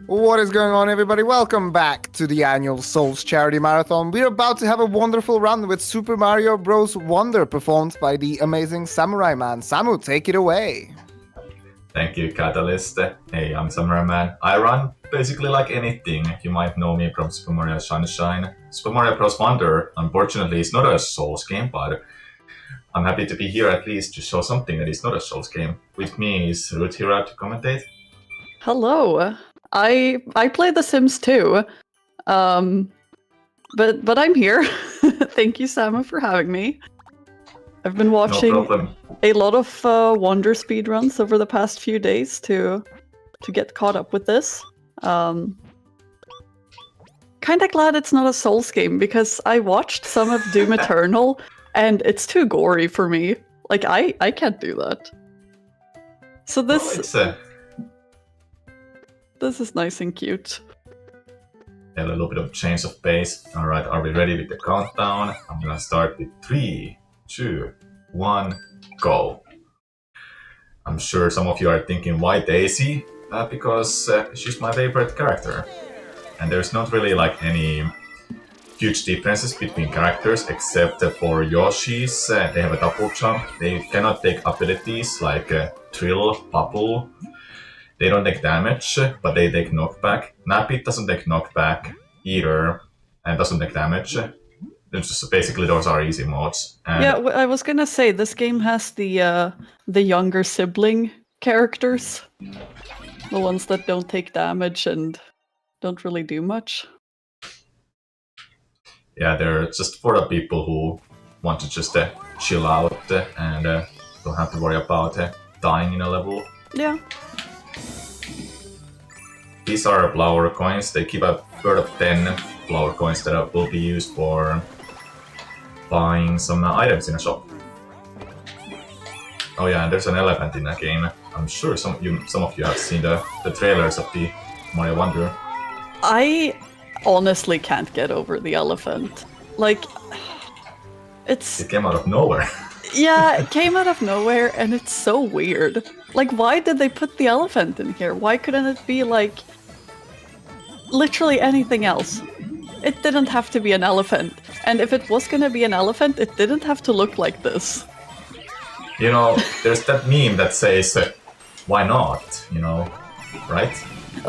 What is going on, everybody? Welcome back to the annual Souls Charity Marathon. We're about to have a wonderful run with Super Mario Bros. Wonder performed by the amazing samura1man. Samu, take it away. Thank you, Catalyst. Hey, I'm samura1man. I run basically like anything. You might know me from Super Mario Sunshine. Super Mario Bros. Wonder, unfortunately, is not a Souls game, but I'm happy to be here at least to show something that is not a Souls game. With me is Ruth here to commentate. Hello. I play The Sims too, but I'm here. Thank you, Samu, for having me. I've been watching a lot of Wonder speedruns over the past few days to get caught up with this. Kinda glad it's not a Souls game because I watched some of Doom Eternal and it's too gory for me. Like I can't do that. So this. This is nice and cute. A little bit of change of pace. Alright, are we ready with the countdown? I'm gonna start with 3, 2, 1, go. I'm sure some of you are thinking, why Daisy? Because she's my favorite character. And there's not really like any huge differences between characters except for Yoshi's. They have a double jump. They cannot take abilities like Trill, Bubble. They don't take damage, but they take knockback. Nappy doesn't take knockback either, and doesn't take damage. It's just basically those are easy modes. And yeah, I was gonna say this game has the younger sibling characters, the ones that don't take damage and don't really do much. Yeah, they're just for the people who want to just chill out and don't have to worry about dying in a level. Yeah. These are flower coins. They keep a third of 10 flower coins that will be used for buying some items in a shop. Oh yeah, and there's an elephant in the game. I'm sure some of you have seen the trailers of the Mario Wonder. I honestly can't get over the elephant. Like, It came out of nowhere. Yeah, it came out of nowhere and it's so weird. Like, why did they put the elephant in here? Why couldn't it be like literally anything else? It didn't have to be an elephant. And if it was gonna be an elephant, it didn't have to look like this. You know, there's that meme that says, why not? You know, right?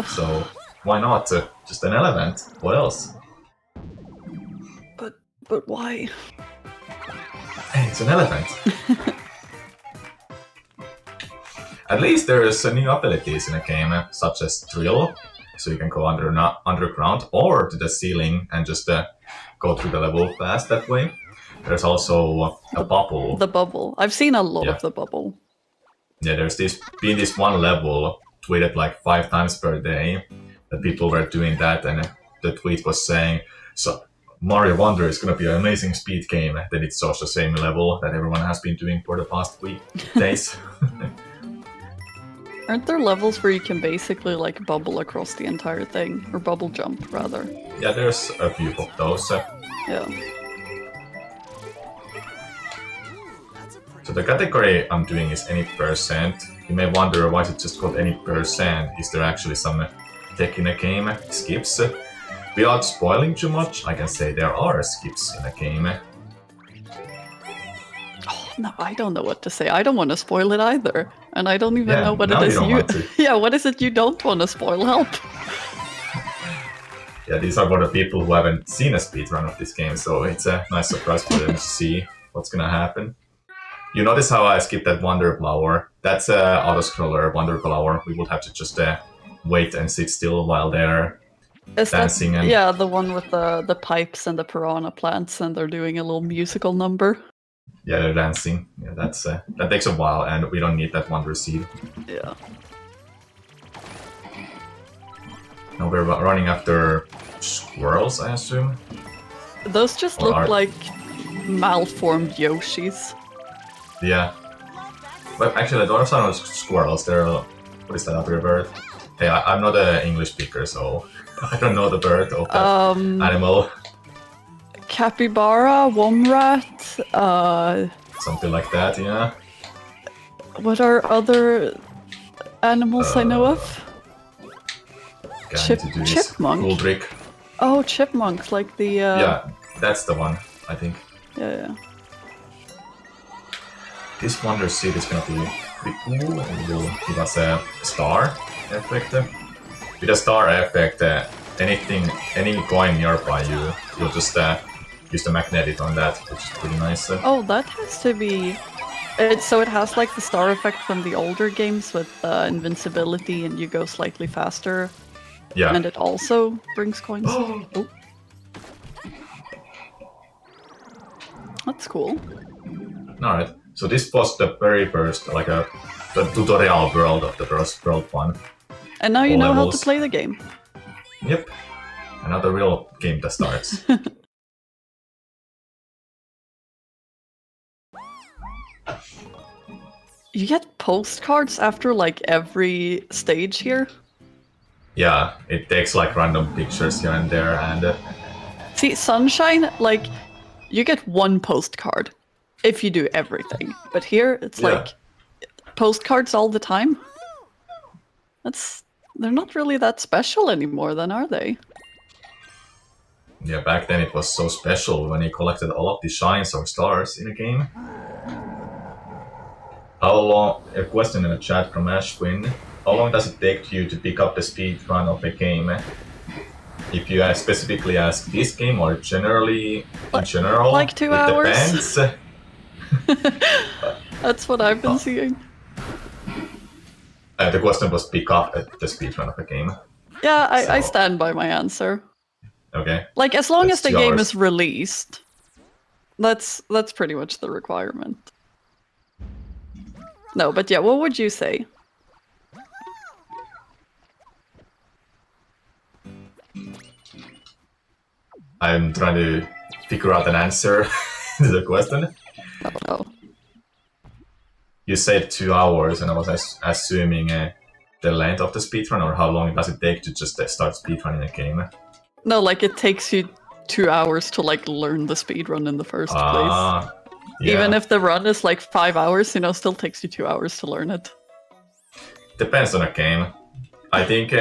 So, why not just an elephant? What else? But why? Hey, it's an elephant. At least there's new abilities in the game, such as Drill, so you can go underground or to the ceiling and just go through the level fast that way. There's also a bubble. The bubble. I've seen a lot of the bubble. Yeah, there's been this one level tweeted like 5 times per day that people were doing that, and the tweet was saying, so Mario Wonder is gonna be an amazing speed game. Then it's also the same level that everyone has been doing for the past days. Aren't there levels where you can basically like bubble across the entire thing? Or bubble jump, rather? Yeah, there's a few of those. Yeah. So the category I'm doing is any percent. You may wonder why is it just called any percent? Is there actually some tech in the game? Skips? Without spoiling too much, I can say there are skips in the game. Oh, no, I don't know what to say. I don't want to spoil it either. And I don't even know what it is Yeah, what is it you don't want to spoil? Help! Yeah, these are for the people who haven't seen a speedrun of this game, so it's a nice surprise for them to see what's gonna happen. You notice how I skipped that Wonder Flower? That's an auto-scroller Wonder Flower. We would have to just wait and sit still while they're dancing. Yeah, the one with the pipes and the piranha plants, and they're doing a little musical number. Yeah, they're dancing. Yeah, that takes a while, and we don't need that Wonder Seed. Yeah. Now we're running after squirrels, I assume? Those just look like malformed Yoshis. Yeah. But actually, those are not squirrels, they're... What is that other bird? Hey, I'm not an English speaker, so I don't know the bird or the animal. Capybara, womrat, something like that, yeah. What are other animals I know of? Okay, I need to do this Chipmunk? cool trick. Oh, chipmunks, like the... Yeah, that's the one, I think. Yeah. This Wonder Seed is gonna be pretty cool. It will give us a star effect. With a star effect, any coin nearby you, you'll just use the magnetic on that, which is pretty nice. Oh, that has to be... so it has like the star effect from the older games with invincibility and you go slightly faster. Yeah. And it also brings coins. Oh. That's cool. Alright, so this was the very first, like the tutorial world of the first World 1. And now you All know how to levels. play the game. Yep. Another real game that starts. You get postcards after like every stage here? Yeah, it takes like random pictures here and there, and See, Sunshine, like, you get one postcard if you do everything. But here, it's Yeah. like postcards all the time. They're not really that special anymore then, are they? yeah, back then it was so special when you collected all of the shines or stars in a game. How long? A question in the chat from Ashwin. How long does it take you to pick up the speed run of a game? If you specifically ask this game or generally in general, like 2 hours? Depends. That's what I've been seeing. The question was pick up at the speed run of a game. Yeah, I So- stand by my answer. Okay. Like, as long That's as the 2 game hours. is released, that's pretty much the requirement. No, but yeah, what would you say? I'm trying to figure out an answer to the question. Oh. You said 2 hours, and I was assuming the length of the speedrun, or how long does it take to just start speedrunning a game? No, like, it takes you 2 hours to, like, learn the speedrun in the first place. Yeah. Even if the run is, like, 5 hours, you know, still takes you 2 hours to learn it. Depends on a game. I think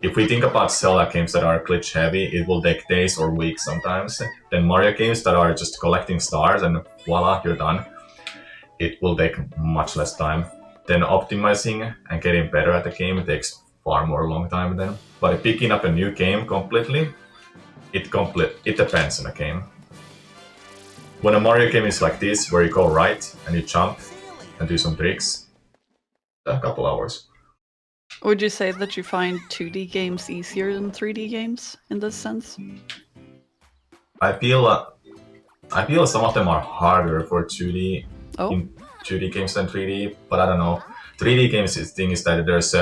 if we think about Zelda games that are glitch heavy, it will take days or weeks sometimes. Then Mario games that are just collecting stars and voila, you're done. It will take much less time. Then optimizing and getting better at the game takes far more long time then. But picking up a new game completely, it depends on the game. When a Mario game is like this, where you go right and you jump and do some tricks, a couple hours. Would you say that you find 2D games easier than 3D games in this sense? I feel some of them are harder for 2D Oh, in 2D games than 3D, but I don't know. 3D games, the thing is that there's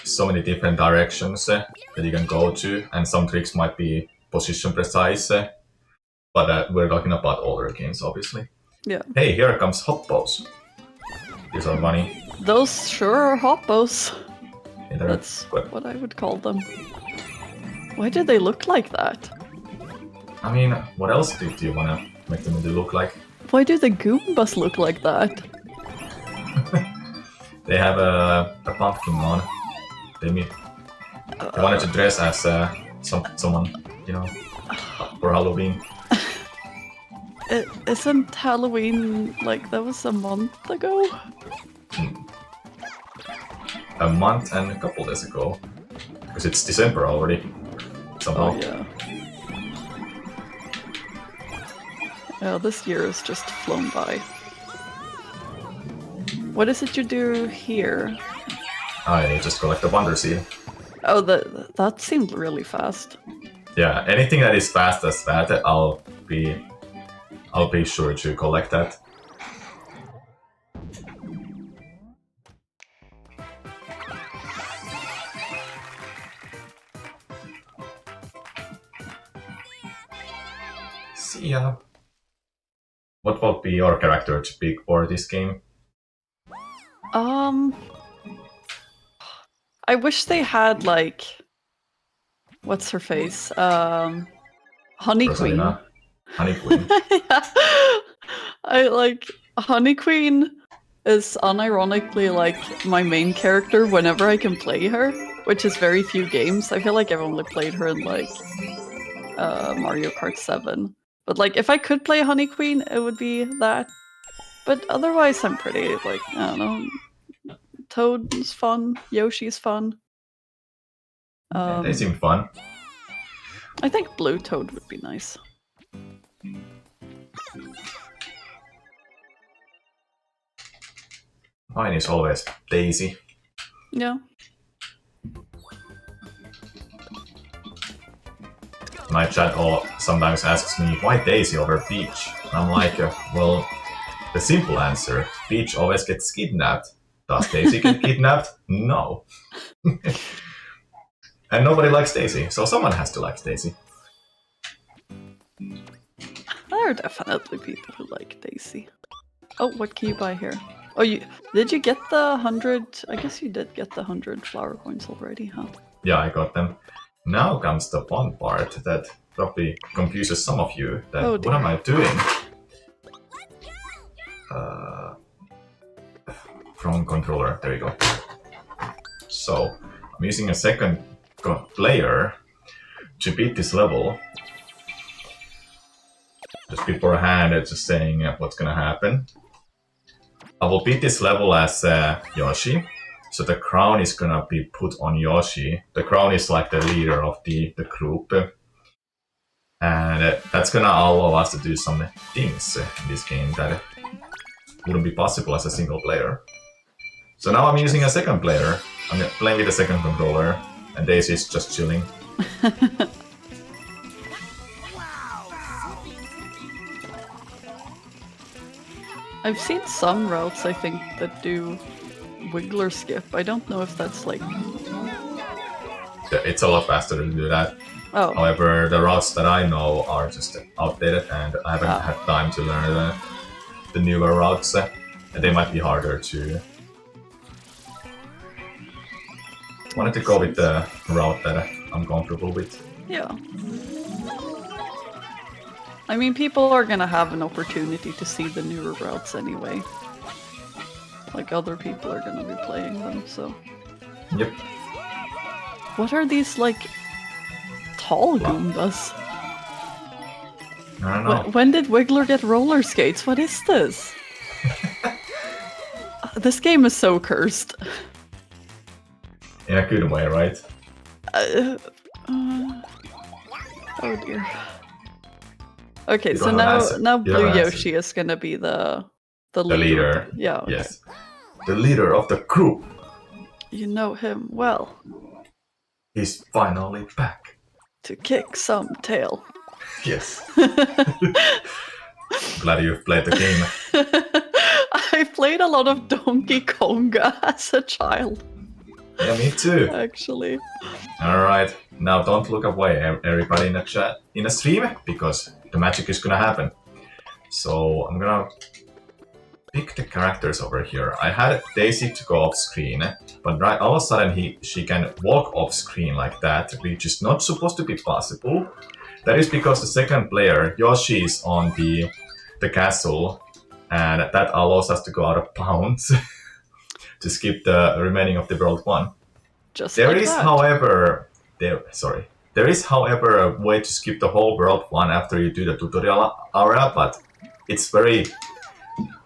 so many different directions that you can go to, and some tricks might be position precise, but we're talking about older games, obviously. yeah. Hey, here comes Hoppos. These are funny. Those sure are hoppos. Yeah, they're That's good. what I would call them. Why do they look like that? I mean, what else do you want to make them look like? Why do the Goombas look like that? They have a pumpkin on. They wanted to dress as someone, you know, for Halloween. Isn't Halloween like that was a month ago? A month and a couple days ago. Because it's December already. Somehow. Oh yeah. Yeah, this year has just flown by. What is it you do here? I just collect a Wonder Seed. Oh, that seemed really fast. Yeah, anything that is fast as that, I'll be sure to collect that. See ya. What will be your character to pick for this game? I wish they had like, what's her face? Honey Queen. Rosalina? Honey Queen. I like Honey Queen is unironically like my main character whenever I can play her. which is very few games. I feel like I've only played her in like Mario Kart 7. But like if I could play Honey Queen, it would be that. But otherwise I'm pretty like, I don't know. Toad's fun, Yoshi's fun. Yeah, they seem fun. I think Blue Toad would be nice. Mine is always Daisy. Yeah. My chat sometimes asks me, why Daisy over Peach? And I'm like, well, the simple answer, Peach always gets kidnapped. Does Daisy get kidnapped? No. And nobody likes Daisy, so someone has to like Daisy. There are definitely people who like Daisy. Oh, what can you buy here? Oh, did you get the 100? I guess you did get the 100 flower coins already, huh? Yeah, I got them. Now comes the fun part that probably confuses some of you. That Oh, what am I doing? From controller, there you go. So I'm using a second player to beat this level. Just beforehand, it's just saying what's gonna happen. I will beat this level as Yoshi. So the crown is gonna be put on Yoshi. The crown is like the leader of the group. And that's gonna allow us to do some things in this game that wouldn't be possible as a single player. So now I'm using a second player. I'm playing with a second controller, and Daisy is just chilling. I've seen some routes, I think, that do Wiggler skip. I don't know if that's like... It's a lot faster to do that. Oh. However, the routes that I know are just outdated, and I haven't had time to learn the newer routes. And they might be harder to... I wanted to go with the route that I'm comfortable with. Yeah. I mean, people are gonna have an opportunity to see the newer routes anyway. Like, other people are gonna be playing them, so... Yep. What are these, like, tall Goombas? I don't know. When did Wiggler get roller skates? What is this? This game is so cursed. In a good way, right? Oh dear. Okay, so now Blue Yoshi is gonna be the leader. Yeah. Okay. Yes. The leader of the group. You know him well. He's finally back. To kick some tail. Yes. Glad you've played the game. I played a lot of Donkey Konga as a child. Yeah, me too. Actually. Alright, now don't look away, everybody in the chat, in the stream, because the magic is gonna happen. So I'm gonna pick the characters over here. I had Daisy to go off screen, but right all of a sudden she can walk off screen like that, which is not supposed to be possible. That is because the second player, Yoshi, is on the castle, and that allows us to go out of bounds to skip the remaining of the World 1. There is, however, a way to skip the whole World 1 after you do the tutorial area, but it's very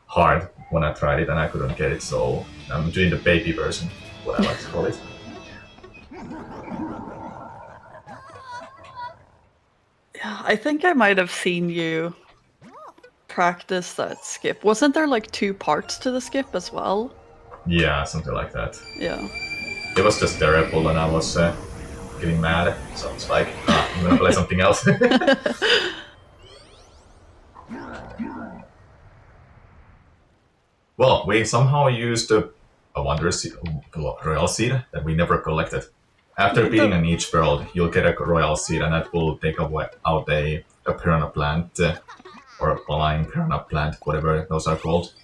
hard when I tried it and I couldn't get it, so I'm doing the baby version, what I like to call it. Yeah, I think I might have seen you practice that skip. Wasn't there like 2 parts to the skip as well? Yeah, something like that. Yeah. It was just terrible and I was getting mad, so it's like, I'm gonna play something else. Well, we somehow used a Wonder Seed, Royal Seed that we never collected. After beating in each world, you'll get a Royal Seed and that will take out a Piranha Plant, or a Flying Piranha Plant, whatever those are called,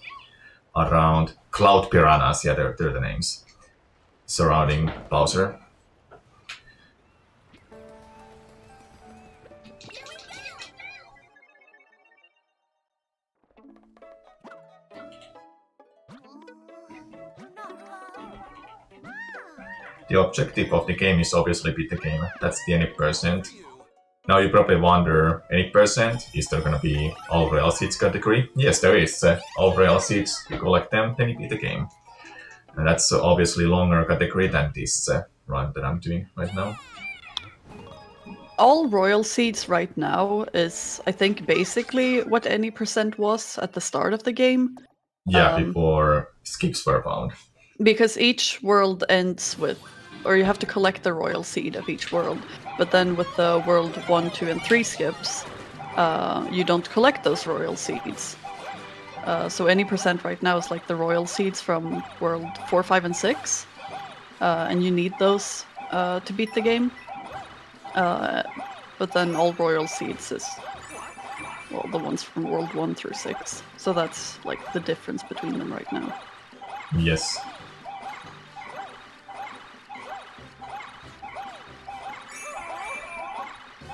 around Cloud Piranhas, yeah, they're the names, surrounding Bowser. the objective of the game is obviously beat the game. That's the any percent. Now you probably wonder, any percent? Is there gonna be all royal seeds category? Yes, there is. All royal seeds, you collect them, then you beat the game. And that's obviously longer category than this run that I'm doing right now. All royal seeds right now is, I think, basically what any percent was at the start of the game. Yeah, before skips were found. Because each world ends with, or you have to collect the royal seed of each world. But then with the world 1, 2, and 3 skips, you don't collect those royal seeds. So any percent right now is like the royal seeds from world 4, 5, and 6. And you need those to beat the game. But then all royal seeds is, well, the ones from world 1 through 6. So that's like the difference between them right now. Yes.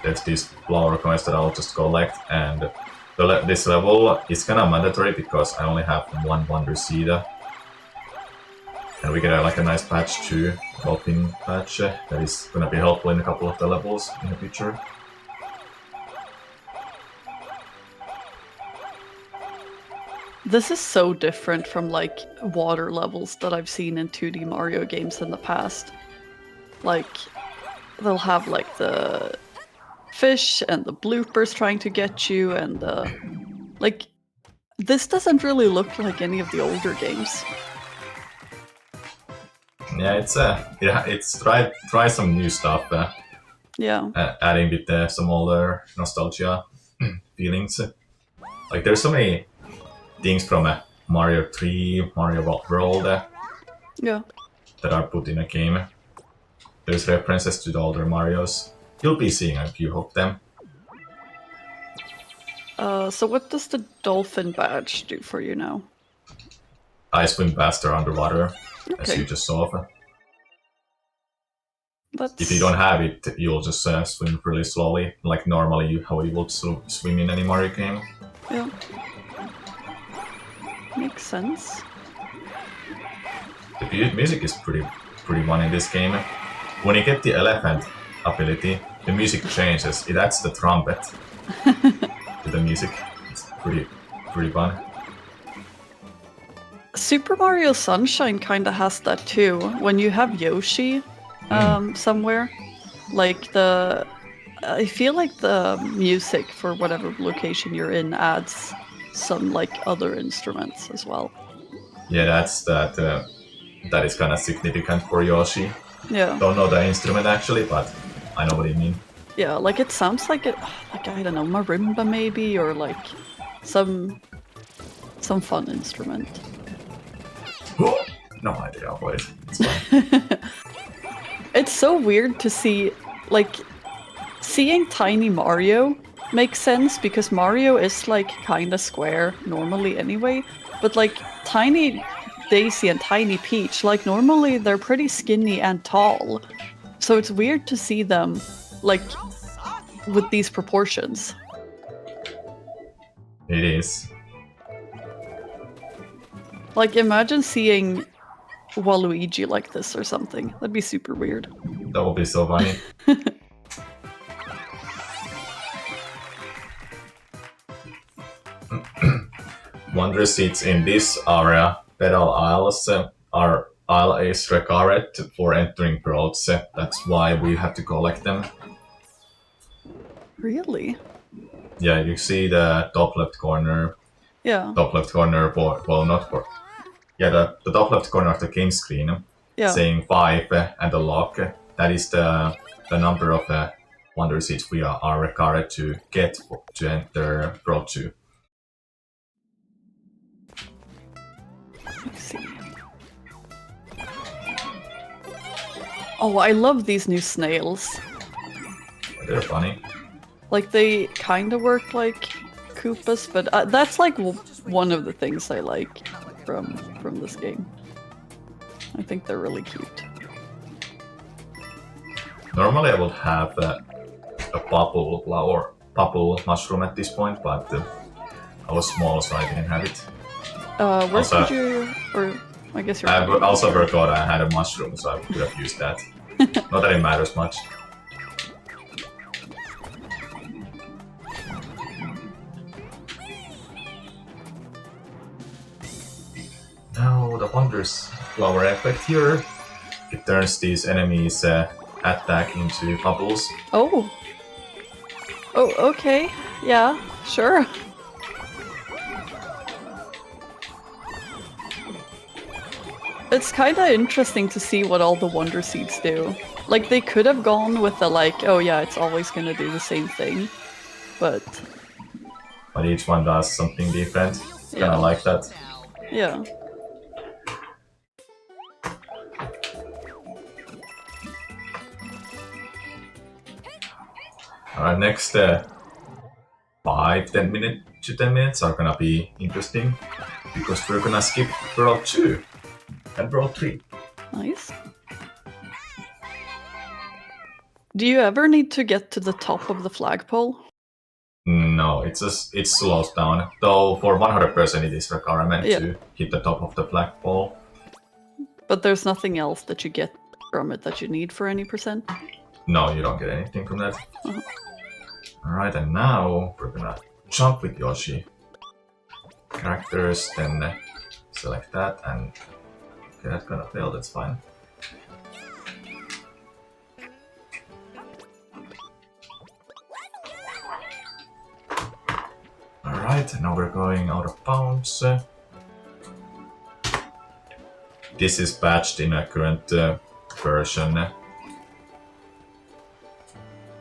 There's these flower coins that I'll just collect, and this level is kind of mandatory because I only have one Wonder Seed. And we get like a nice patch too, golfing patch, that is gonna be helpful in a couple of the levels in the future. This is so different from like water levels that I've seen in 2D Mario games in the past. Like, they'll have like the fish and the bloopers trying to get you, and like, this doesn't really look like any of the older games. Yeah, it's try some new stuff. Yeah. Adding with some older nostalgia feelings. Like there's so many things from Mario 3, Mario World Yeah. that are put in a game. There's references to the older Marios. You'll be seeing a few of them. So what does the dolphin badge do for you now? I swim faster underwater, as Okay. you just saw. That's... If you don't have it, you'll just swim really slowly, like normally how you would swim in any Mario game. Yeah. Makes sense. The music is pretty fun in this game. When you get the elephant ability, the music changes. It adds the trumpet to the music. It's pretty fun. Super Mario Sunshine kind of has that too. When you have Yoshi somewhere, like I feel like the music for whatever location you're in adds some like other instruments as well. Yeah, that is kind of significant for Yoshi. Yeah. Don't know the instrument actually, but I know what you mean. Yeah, like it sounds like like I don't know, marimba maybe, or like some fun instrument. No idea what it is. It's fine. It's so weird to see, like, seeing Tiny Mario makes sense because Mario is like kinda square normally anyway, but like Tiny Daisy and Tiny Peach, like normally they're pretty skinny and tall. So it's weird to see them like with these proportions. It is. Like imagine seeing Waluigi like this or something. That'd be super weird. That would be so funny. Wonder seeds in this area, pedal aisles, our aisle is required for entering worlds. That's why we have to collect them. Really? Yeah, you see the top left corner. Yeah. Top left corner for, well, not for. Yeah, the top left corner of the game screen, Yeah. saying 5 and the lock. That is the number of Wonder seeds we are required to get to enter World 2. Let's see. Oh, I love these new snails. They're funny. Like they kind of work like Koopas, but that's like one of the things I like from this game. I think they're really cute. Normally I would have a bubble mushroom at this point, but I was small, so I didn't have it. Where Also- could you? Or I guess you're I right. also forgot I had a mushroom, so I could have used that. Not that it matters much. Now the Wonders Flower effect here. It turns these enemies' attack into bubbles. Oh. Oh, okay. Yeah, sure. It's kind of interesting to see what all the Wonder Seeds do. Like, they could have gone with the like, oh yeah, it's always gonna do the same thing. But each one does something different. Yeah. Kinda like that. yeah. Alright, next 5-10 minutes are gonna be interesting because we're gonna skip World 2 and World 3. Nice. Do you ever need to get to the top of the flagpole? No, it slows down. Though for 100% it is requirement Yeah. to hit the top of the flagpole. But there's nothing else that you get from it that you need for any percent? No, you don't get anything from that. Uh-huh. Alright, and now we're gonna jump with Yoshi. Characters, then select that, and okay, that's gonna fail, that's fine. Alright, now we're going out of bounds. This is patched in a current version.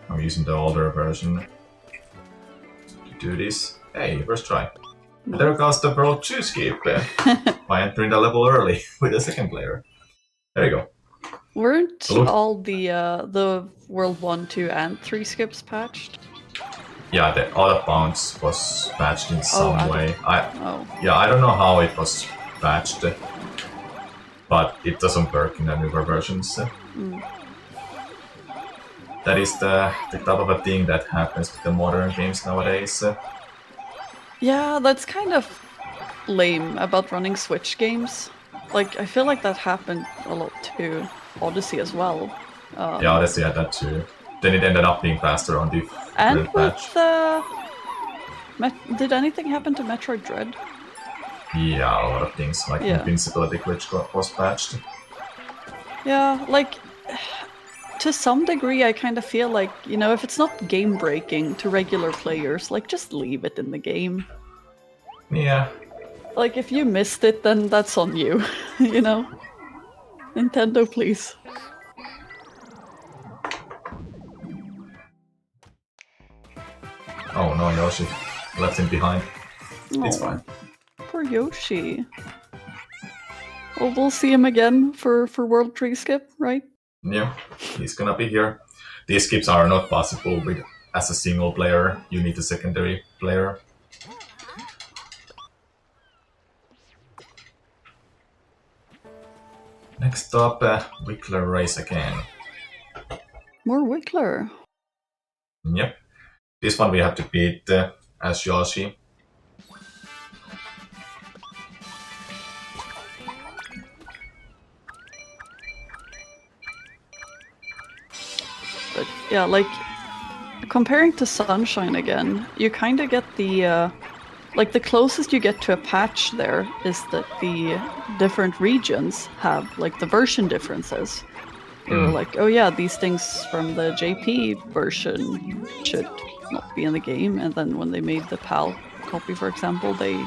I'm using the older version to do this. Hey, first try. There goes the World 2 skip by entering the level early with the second player. There you go. Weren't Look. all the World 1, 2, and 3 skips patched? Yeah, the out of bounds was patched in some way. Oh. Yeah, I don't know how it was patched, but it doesn't work in the newer versions. That is the type of a thing that happens with the modern games nowadays. Yeah, that's kind of lame about running Switch games. Like, I feel like that happened a lot to Odyssey as well. Yeah, Odyssey had that too. Then it ended up being faster on the And patch. with did anything happen to Metroid Dread? Yeah, a lot of things, like Yeah. invincibility glitch was patched. Yeah, like, to some degree I kind of feel like, you know, if it's not game-breaking to regular players, like, just leave it in the game. Yeah. Like, if you missed it, then that's on you, you know? Nintendo, please. Oh no, Yoshi left him behind. It's Aw, fine. Poor Yoshi. Well, we'll see him again for World 3 skip, right? Yeah, he's gonna be here. These skips are not possible with as a single player. You need a secondary player. Next up, Wickler race again. More Wickler. Yep. This one we have to beat as Yoshi. But yeah, like, comparing to Sunshine again, you kind of get the, like, the closest you get to a patch there is that the different regions have, like, the version differences. They were like, oh yeah, these things from the JP version should not be in the game, and then when they made the PAL copy, for example, they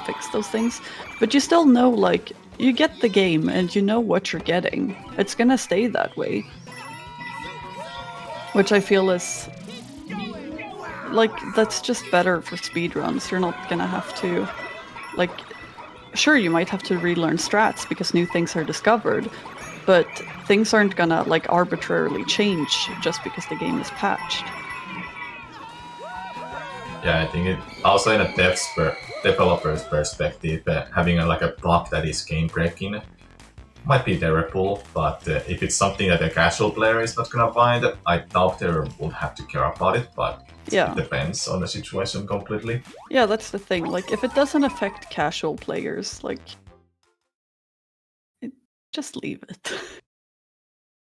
fixed those things. But you still know, like, you get the game and you know what you're getting. It's gonna stay that way. Which I feel is, like, that's just better for speedruns. You're not gonna have to, like, sure, you might have to relearn strats because new things are discovered, but things aren't gonna, like, arbitrarily change just because the game is patched. Yeah, I think it also in a developer's perspective, having like a bug that is game breaking might be terrible, but if it's something that a casual player is not gonna find, I doubt they would have to care about it, but Yeah. it depends on the situation completely. Yeah, that's the thing. Like, if it doesn't affect casual players, like, Just leave it.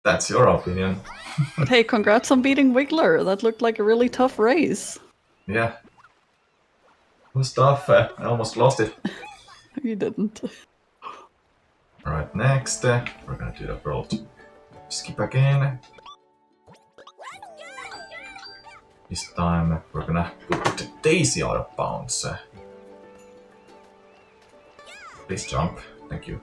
That's your opinion. But hey, congrats on beating Wiggler. That looked like a really tough race. Yeah. It was tough. I almost lost it. You didn't. Alright, next, we're gonna do the world skip again. This time we're gonna put Daisy out of bounds. Please jump, thank you.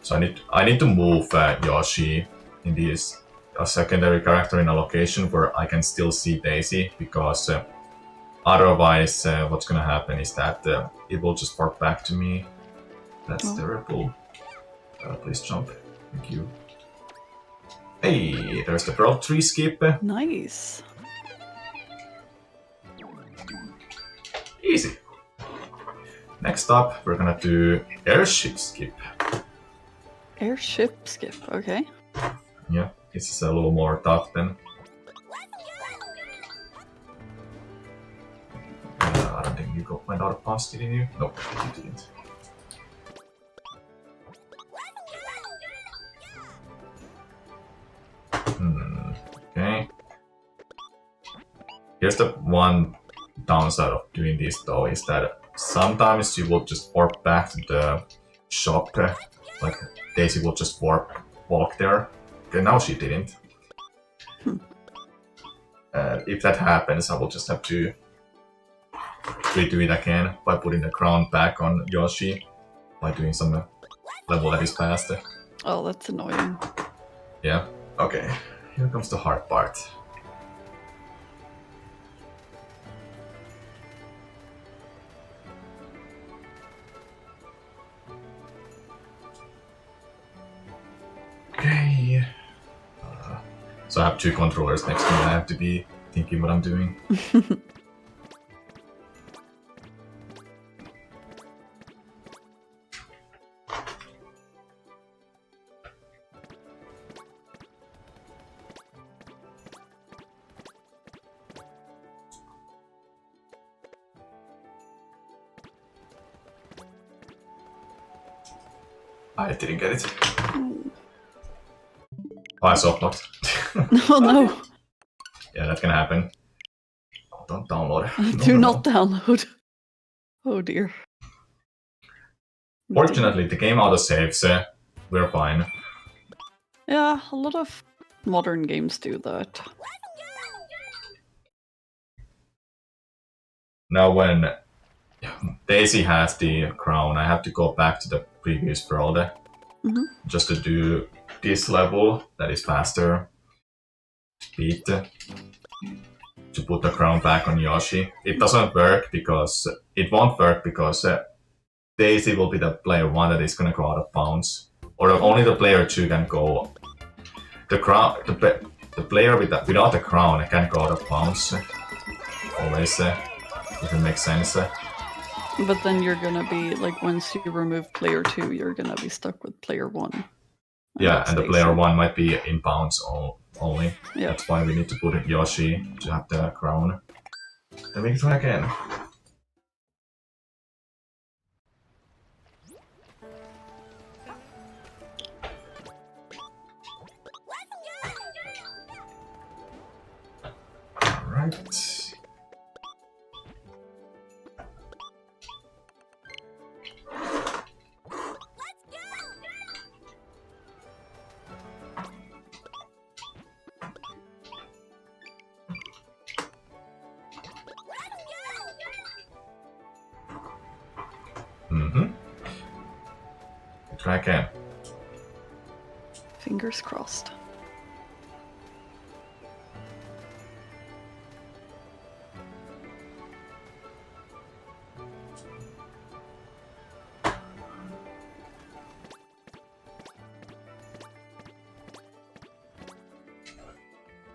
So I need to move Yoshi in this a secondary character in a location where I can still see Daisy, because otherwise what's gonna happen is that it will just warp back to me. That's terrible. Please jump. Thank you. Hey, there's the World 3 skip. Nice. Easy. Next up, we're gonna do Airship skip. Airship skip, okay. Yeah, this is a little more tough then. I don't think you went out of bounds, didn't you? Nope, you didn't. Okay. Here's the one downside of doing this though, is that sometimes you will just warp back to the shop, like Daisy will just walk there. Okay, now she didn't. If that happens, I will just have to redo it again by putting the crown back on Yoshi, by doing some level that is faster. Oh, that's annoying. Yeah, okay. Here comes the hard part. Okay. So I have two controllers next to me. I have to be thinking what I'm doing. I didn't get it. Oh, I soft locked. Oh no. Yeah, that can happen. Oh, don't download. Do not download. Oh dear. Fortunately, the game autosaves. We're fine. Yeah, a lot of modern games do that. Now when Daisy has the crown, I have to go back to the previous world just to do this level that is faster. Speed. To put the crown back on Yoshi. It doesn't work because it won't work because Daisy will be the player 1 that is gonna go out of bounds, or only the player 2 can go. The crown, the player without the crown can go out of bounds. Always, if it makes sense. But then you're gonna be, like, once you remove player 2, you're gonna be stuck with player 1. Yeah, and the player 1 might be in bounds only. Yeah. That's why we need to put Yoshi to have the crown. Then we can try again. Alright. Try again. Fingers crossed.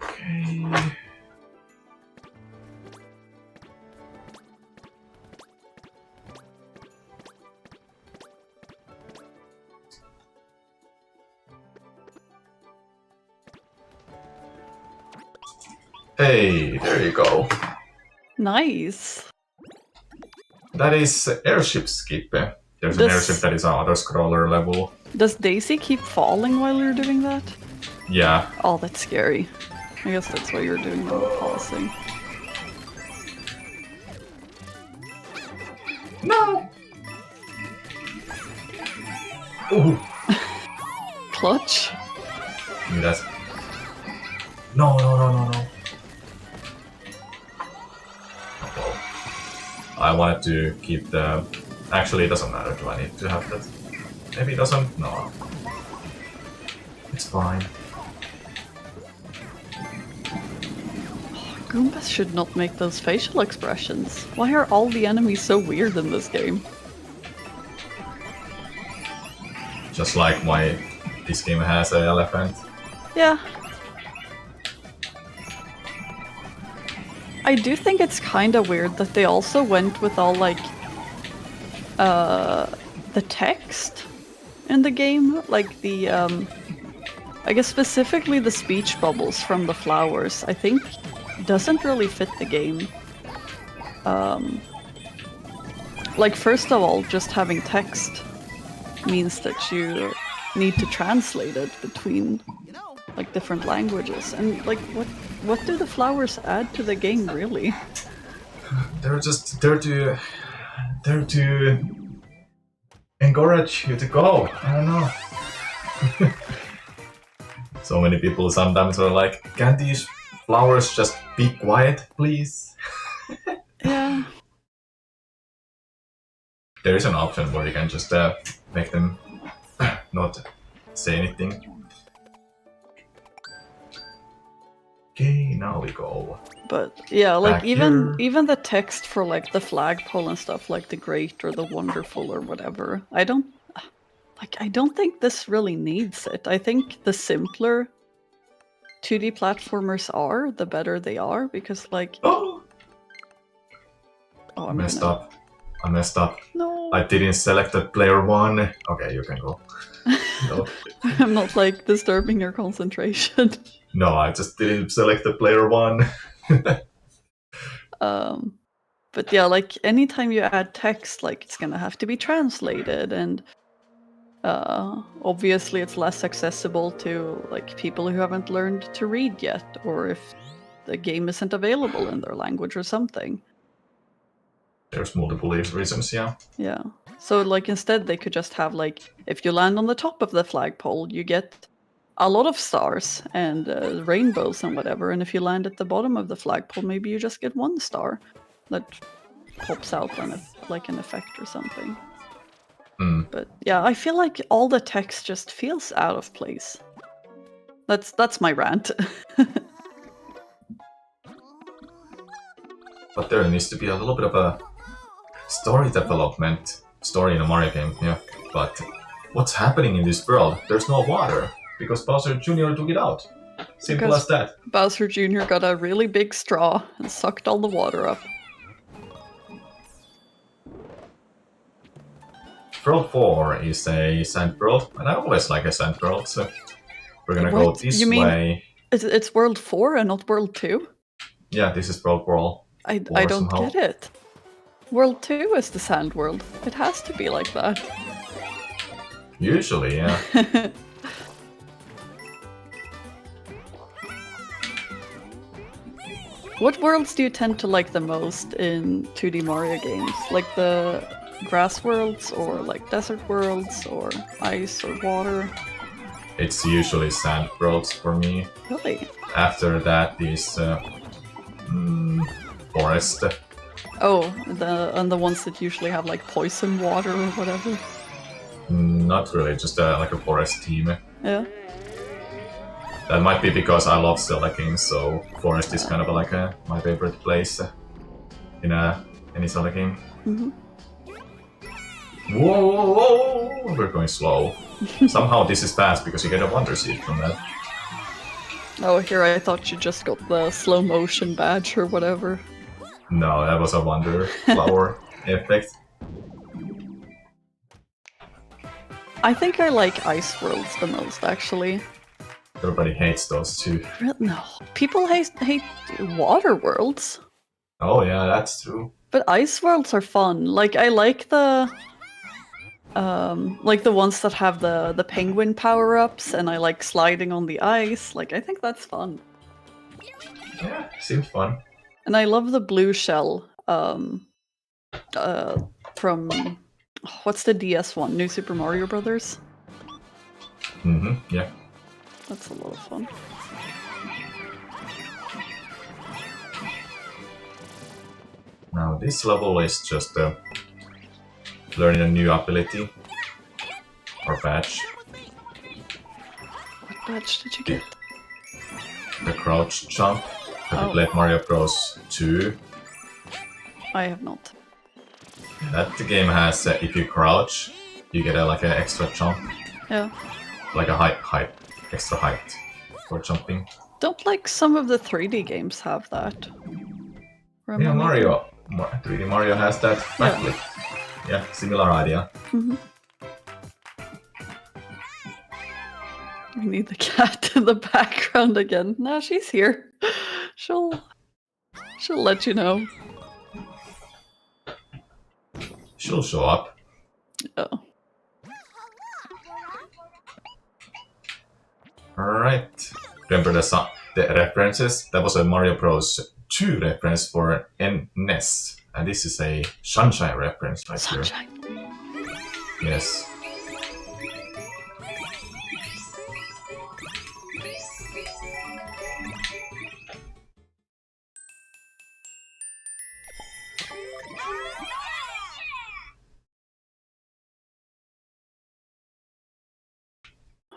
Okay. Hey, there you go. Nice. That is airship skip. There's an airship that is an auto-scroller level. Does Daisy keep falling while you're doing that? Yeah. Oh, that's scary. I guess that's why you're doing the pausing. No! Ooh. Clutch? That's... No. I wanted to keep the... Actually, it doesn't matter. Do I need to have that? Maybe it doesn't? No. It's fine. Goombas should not make those facial expressions. Why are all the enemies so weird in this game? Just like why this game has an elephant. Yeah. I do think it's kinda weird that they also went with all like the text in the game, like the I guess specifically the speech bubbles from the flowers, I think doesn't really fit the game. Like first of all, just having text means that you need to translate it between like different languages, and like what do the flowers add to the game really? They're to encourage you to go. I don't know. So many people sometimes are like, "Can these flowers just be quiet, please?" Yeah. There is an option where you can just make them not say anything. Okay, now we go. But yeah, like Back even here. even the text for like the flagpole and stuff, like the great or the wonderful or whatever, I don't think this really needs it. I think the simpler 2D platformers are, the better they are, because like Oh, oh, I messed up. I messed up. No. I didn't select the player one. Okay, you can go. No. I'm not like disturbing your concentration. No, I just didn't select the player one. But yeah, like anytime you add text, like it's gonna have to be translated, and obviously it's less accessible to like people who haven't learned to read yet, or if the game isn't available in their language or something. There's multiple reasons, yeah. Yeah. So like instead they could just have like, if you land on the top of the flagpole, you get a lot of stars and rainbows and whatever, and if you land at the bottom of the flagpole, maybe you just get 1 star that pops out on like an effect or something. But yeah, I feel like all the text just feels out of place. That's my rant. But there needs to be a little bit of a story development. Story in a Mario game, yeah. But what's happening in this world? There's no water, because Bowser Jr. took it out. Simple Because as that. Bowser Jr. got a really big straw and sucked all the water up. World 4 is a sand world, and I always like a sand world, so we're gonna go this way. It's World 4 and not World 2? Yeah, this is World 4. I don't get it. World 2 is the sand world. It has to be like that. Usually, yeah. What worlds do you tend to like the most in 2D Mario games? Like the grass worlds, or like desert worlds, or ice or water? It's usually sand worlds for me. Really? After that is forest. Oh, the ones that usually have like poison water or whatever? Not really, just like a forest team. Yeah. That might be because I love Zelda games, so forest is kind of like my favorite place in any Zelda game. Mm-hmm. Whoa! We're going slow. Somehow this is fast because you get a wonder seed from that. Oh, here I thought you just got the slow motion badge or whatever. No, that was a wonder flower effect. I think I like ice worlds the most, actually. Everybody hates those two. No, people hate water worlds. Oh yeah, that's true. But ice worlds are fun. Like, I like the Like the ones that have the penguin power-ups, and I like sliding on the ice. Like, I think that's fun. Yeah, seems fun. And I love the blue shell from what's the DS one? New Super Mario Brothers. Yeah. That's a lot of fun. Now this level is just learning a new ability or badge. What badge did you get? The crouch jump. Have you Oh. played Mario Bros. 2? I have not. That game has, if you crouch, you get like an extra jump. Yeah. Like a extra height for jumping. Don't like some of the 3D games have that? Or am I Yeah, making- 3D Mario has that backflip. Yeah, similar idea. We need the cat in the background again. No, she's here. She'll let you know. She'll show up. Oh. Alright. Remember the references? That was a Mario Bros. 2 reference for NES. And this is a Sunshine reference right Sunshine. here. Yes.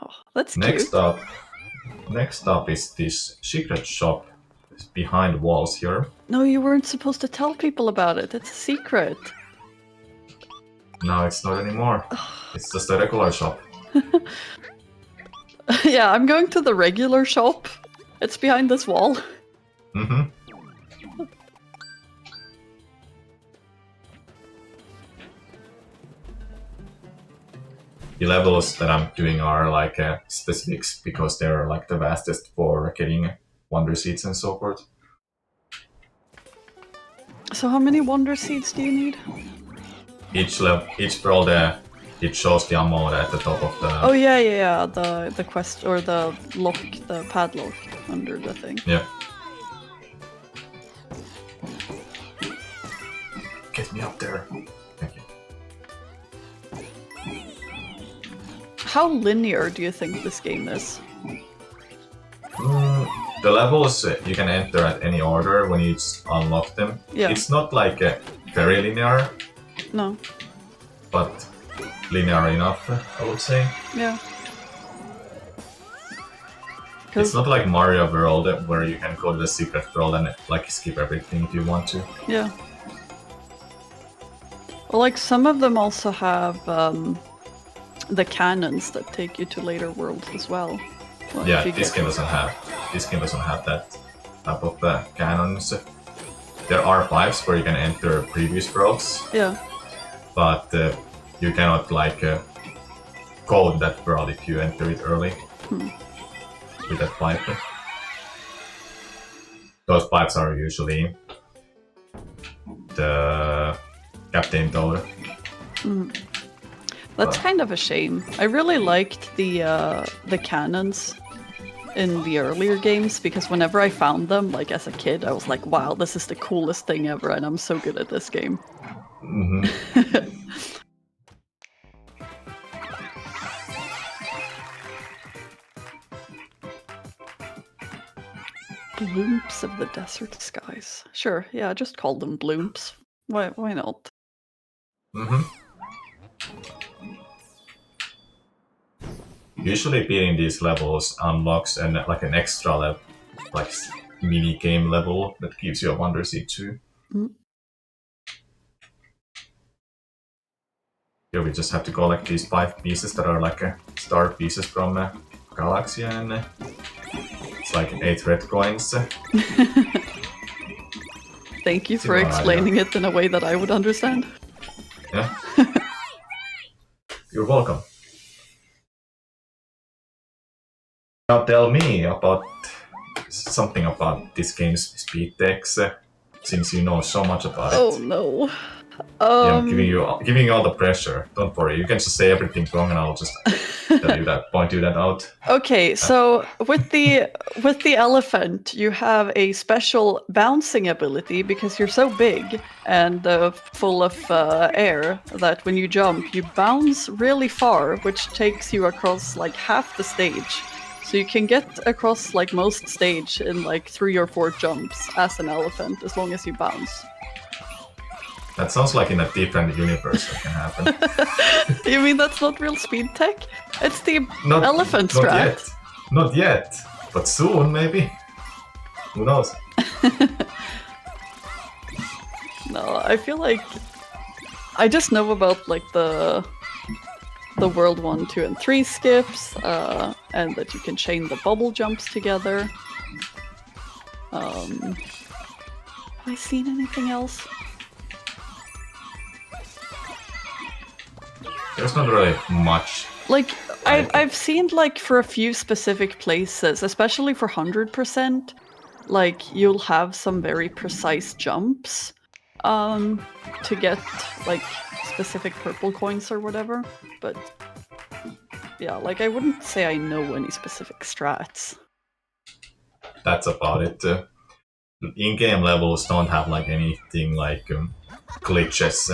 Oh, that's Next cute. up is this secret shop behind walls here. No, you weren't supposed to tell people about it. It's a secret. Now it's not anymore. It's just a regular shop. Yeah, I'm going to the regular shop. It's behind this wall. The levels that I'm doing are like specifics because they're like the fastest for getting wonder seeds and so forth. So how many wonder seeds do you need? Each world it shows the amount at the top of the. Oh yeah. The quest or the lock, the padlock under the thing. Yeah. Get me up there. Thank you. How linear do you think this game is? The levels you can enter at any order when you unlock them. Yeah. It's not like very linear, No. but linear enough, I would say. Yeah. It's not like Mario World where you can go to the secret world and like skip everything if you want to. Yeah. Well, like some of them also have the cannons that take you to later worlds as well. Well, Yeah, if you this get- game doesn't have. This game doesn't have that type of cannons. There are pipes where you can enter previous worlds, Yeah. but you cannot like code that world if you enter it early with that pipe. Those pipes are usually the Captain Toad. That's kind of a shame. I really liked the cannons in the earlier games because whenever I found them, like as a kid, I was like, wow, this is the coolest thing ever, and I'm so good at this game. Bloomps of the desert skies. Sure, yeah, just call them bloomps. Why not? Usually beating these levels unlocks like an extra level, like mini game level that gives you a wonder seed too. Here we just have to collect these 5 pieces that are like star pieces from Galaxy, and it's like 8 red coins. Thank you for Similar idea. explaining it in a way that I would understand. Yeah. You're welcome. Now tell me about something about this game's speed decks, since you know so much about Oh it. no. Yeah, I'm giving you all the pressure. Don't worry. You can just say everything wrong, and I'll just tell you that, point you that out. Okay, so with the elephant, you have a special bouncing ability because you're so big and full of air that when you jump, you bounce really far, which takes you across like half the stage. So you can get across like most stage in like 3 or 4 jumps as an elephant, as long as you bounce. That sounds like in a different universe that can happen. You mean that's not real speed tech? It's the Not, elephant not strat. yet. Not yet. But soon, maybe. Who knows? No, I feel like I just know about like the world 1, 2, and 3 skips, and that you can chain the bubble jumps together. Have I seen anything else? There's not really much. Like, I've seen, like, for a few specific places, especially for 100%, like, you'll have some very precise jumps to get, like, specific purple coins or whatever. But, yeah, like, I wouldn't say I know any specific strats. That's about it. In-game levels don't have, like, anything like glitches.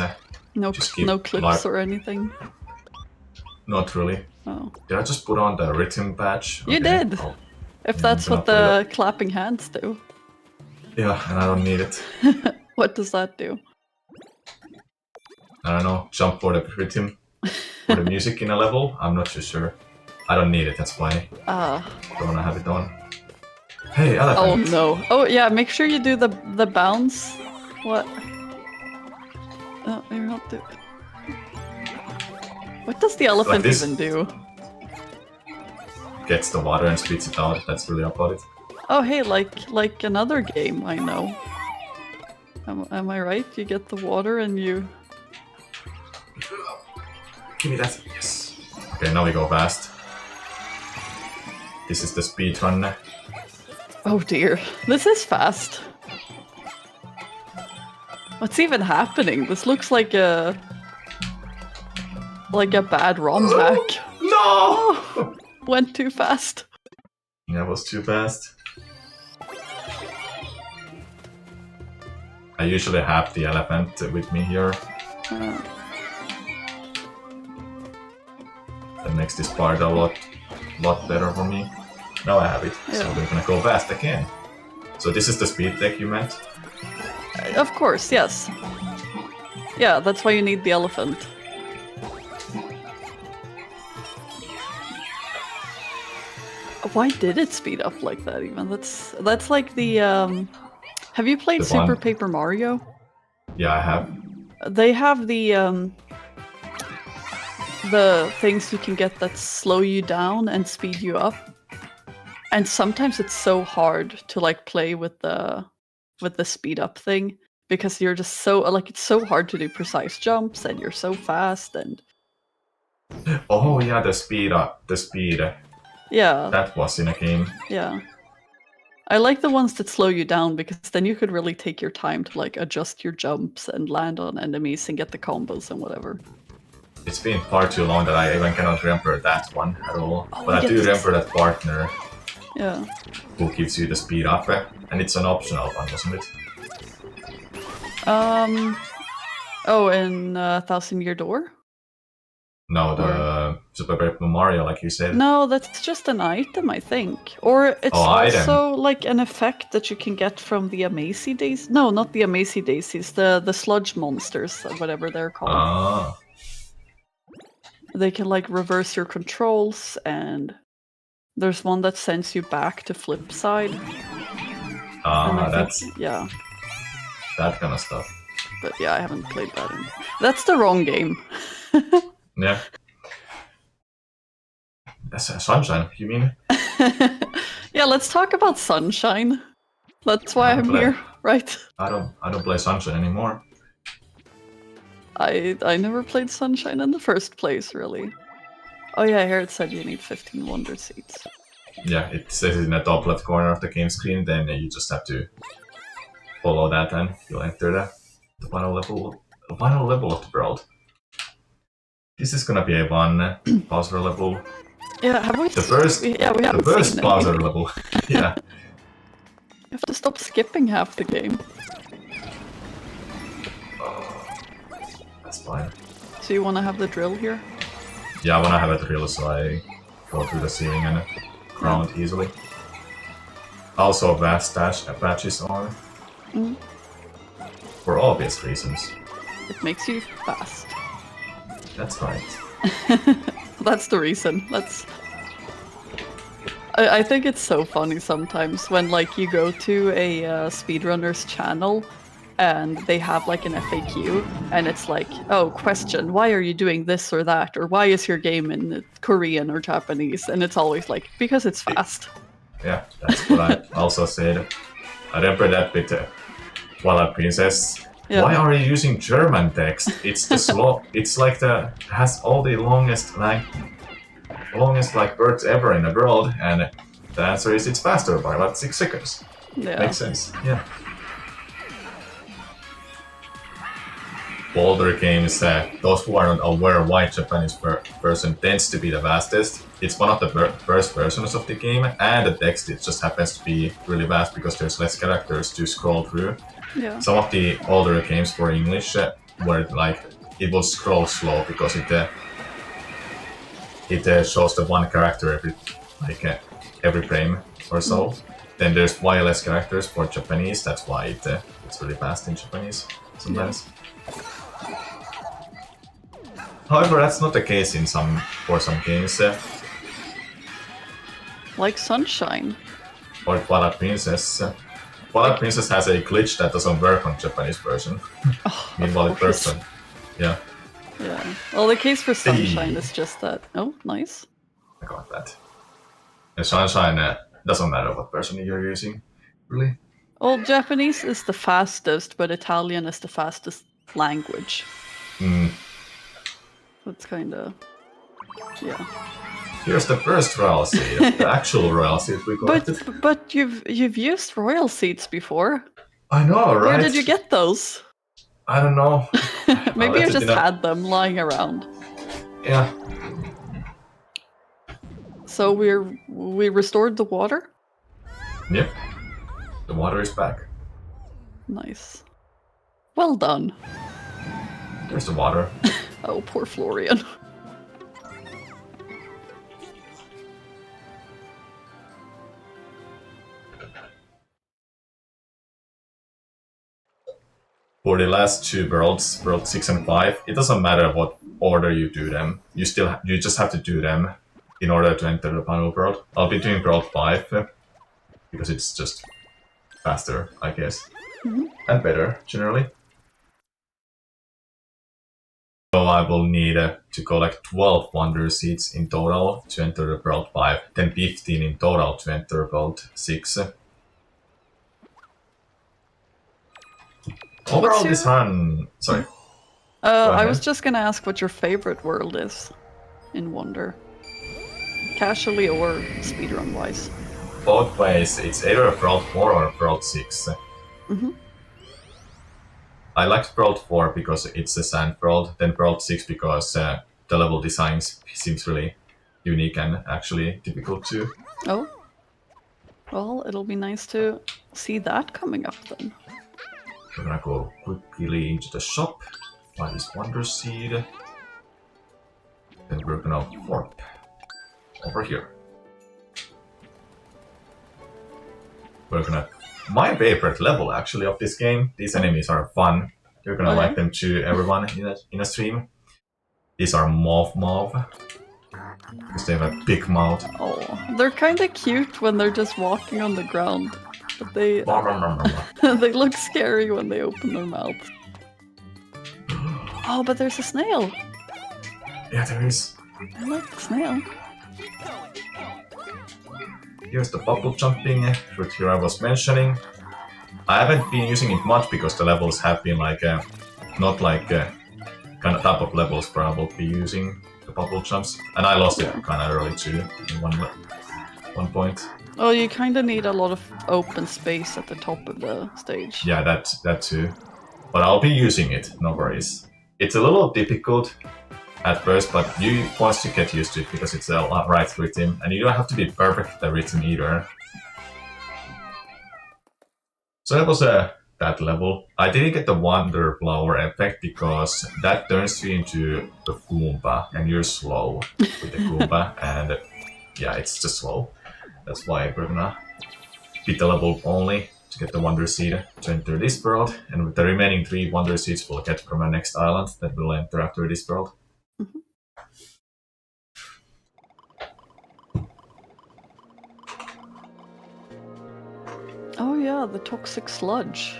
No clips or anything. Not really. Oh. Did I just put on the rhythm badge? You did! Oh. If that's what the clapping hands do. Yeah, and I don't need it. What does that do? I don't know, jump for the rhythm, for the music in a level? I'm not too sure. I don't need it, that's why I don't wanna have it on. Hey, elephant! Oh no. Oh yeah, make sure you do the bounce. What? Oh, you're not doing... What does the elephant like even do? Gets the water and spits it out, that's really about it. Oh hey, like another game I know. Am I right? You get the water and you... Give me that, yes. Okay, now we go fast. This is the speedrun. Oh dear, this is fast. What's even happening? This looks like a bad ROM hack. No! Oh, went too fast. That was too fast. I usually have the elephant with me here. That makes this part a lot better for me. Now I have it, so we're gonna go fast again. So this is the speed deck you meant? Of course, yes. Yeah, that's why you need the elephant. Why did it speed up like that even? That's like the have you played Super Paper Mario? Yeah, I have. They have the things you can get that slow you down and speed you up. And sometimes it's so hard to like play with the speed up thing because you're just so like it's so hard to do precise jumps and you're so fast and oh yeah, the speed up, the speed. Yeah. That was in a game. Yeah. I like the ones that slow you down because then you could really take your time to like adjust your jumps and land on enemies and get the combos and whatever. It's been far too long that I even cannot remember that one at all. Oh, but I do remember that partner. Yeah. Who gives you the speed up, and it's an optional one, wasn't it? Oh, in 1,000 Year Door? No, the Super Paper Mario, like you said. No, that's just an item, I think. Or it's also like an effect that you can get from the Amazy Daisies. No, not the Amazy Daisies, the sludge monsters, whatever they're called. Ah. They can like reverse your controls, and there's one that sends you back to flip side. Ah, that's yeah, that kind of stuff. But yeah, I haven't played that. That's the wrong game. Yeah. That's Sunshine, you mean? Yeah, let's talk about Sunshine. That's why I'm here, right? I don't play Sunshine anymore. I never played Sunshine in the first place, really. Oh yeah, here it said you need 15 Wonder Seeds. Yeah, it says in the top left corner of the game screen, then you just have to follow that and you'll enter the final level final level of the world. This is gonna be a one Bowser level. Yeah, have we? The first, we haven't the first seen Bowser any. level. Yeah. You have to stop skipping half the game. That's fine. So you want to have the drill here? Yeah, I wanna have a drill so I go through the ceiling and ground easily. Also, vast dash patches on. For obvious reasons. It makes you fast. That's right. That's the reason. I think it's so funny sometimes when like you go to a speedrunner's channel and they have like an FAQ and it's like, oh, question, why are you doing this or that? Or why is your game in Korean or Japanese? And it's always like, because it's fast. Yeah, that's what I also said. I remember that with Twilight Princess. Yeah. Why are you using German text? It's the slow. It's like has all the longest like words ever in the world, and the answer is it's faster by about 6 seconds. Yeah. Makes sense. Yeah. Older games, those who are not aware why Japanese version tends to be the fastest, it's one of the first versions of the game, and the text it just happens to be really fast because there's less characters to scroll through. Yeah. Some of the older games for English were like it will scroll slow because it shows the one character every frame or so. Then there's way less characters for Japanese. That's why it's really fast in Japanese sometimes. However, that's not the case for some games. Like Sunshine. Or Twilight Princess. Twilight Princess has a glitch that doesn't work on Japanese version. Oh, Meanwhile, it works on. Yeah. Yeah. Well, the case for Sunshine is just that. Oh, nice. I got that. And Sunshine doesn't matter what version you're using, really. Well, Japanese is the fastest, but Italian is the fastest language. That's kind of, yeah. Here's the first royal seed, the actual royal seed we collected. But you've used royal seeds before. I know, right? Where did you get those? I don't know. Maybe you just had them lying around. Yeah. So we restored the water? Yep. The water is back. Nice. Well done. There's the water. Oh, poor Florian. For the last two worlds, world 6 and 5, it doesn't matter what order you do them. You just have to do them in order to enter the final world. I'll be doing world 5 because it's just faster, I guess, and better generally. So I will need to collect 12 wonder seeds in total to enter the world 5, then 15 in total to enter world 6. Overall, this run. Sorry. I was just gonna ask what your favorite world is in Wonder, casually or speedrun wise. Both ways, it's either world 4 or world 6. I liked world 4 because it's a sand world, then world 6 because the level design seems really unique and actually difficult too. Oh. Well, it'll be nice to see that coming up then. We're gonna go quickly into the shop, buy this wonder seed, then we're gonna warp over here. We're gonna... My favorite level actually of this game, these enemies are fun. You're gonna like them too, everyone in a stream. These are Mauve. Because they have a big mouth. Oh, they're kind of cute when they're just walking on the ground. But they they look scary when they open their mouth. Oh, but there's a snail. Yeah, there is. I like the snail. Here's the bubble jumping, which here I was mentioning. I haven't been using it much because the levels have been like not like kind of type of levels where I will be using the bubble jumps, and I lost it kind of early too in one point. Oh, you kind of need a lot of open space at the top of the stage. Yeah, that too. But I'll be using it, no worries. It's a little difficult at first, but you once you get used to it because it's a right rhythm, and you don't have to be perfect at the rhythm either. So that was that level. I didn't get the Wonder Flower effect because that turns you into the Goomba, and you're slow with the Goomba, and yeah, it's just slow. That's why we're gonna beat the level only to get the Wonder Seed to enter this world, and with the remaining 3 Wonder Seeds we'll get from our next island that we'll enter after this world. Mm-hmm. Oh yeah, the toxic sludge.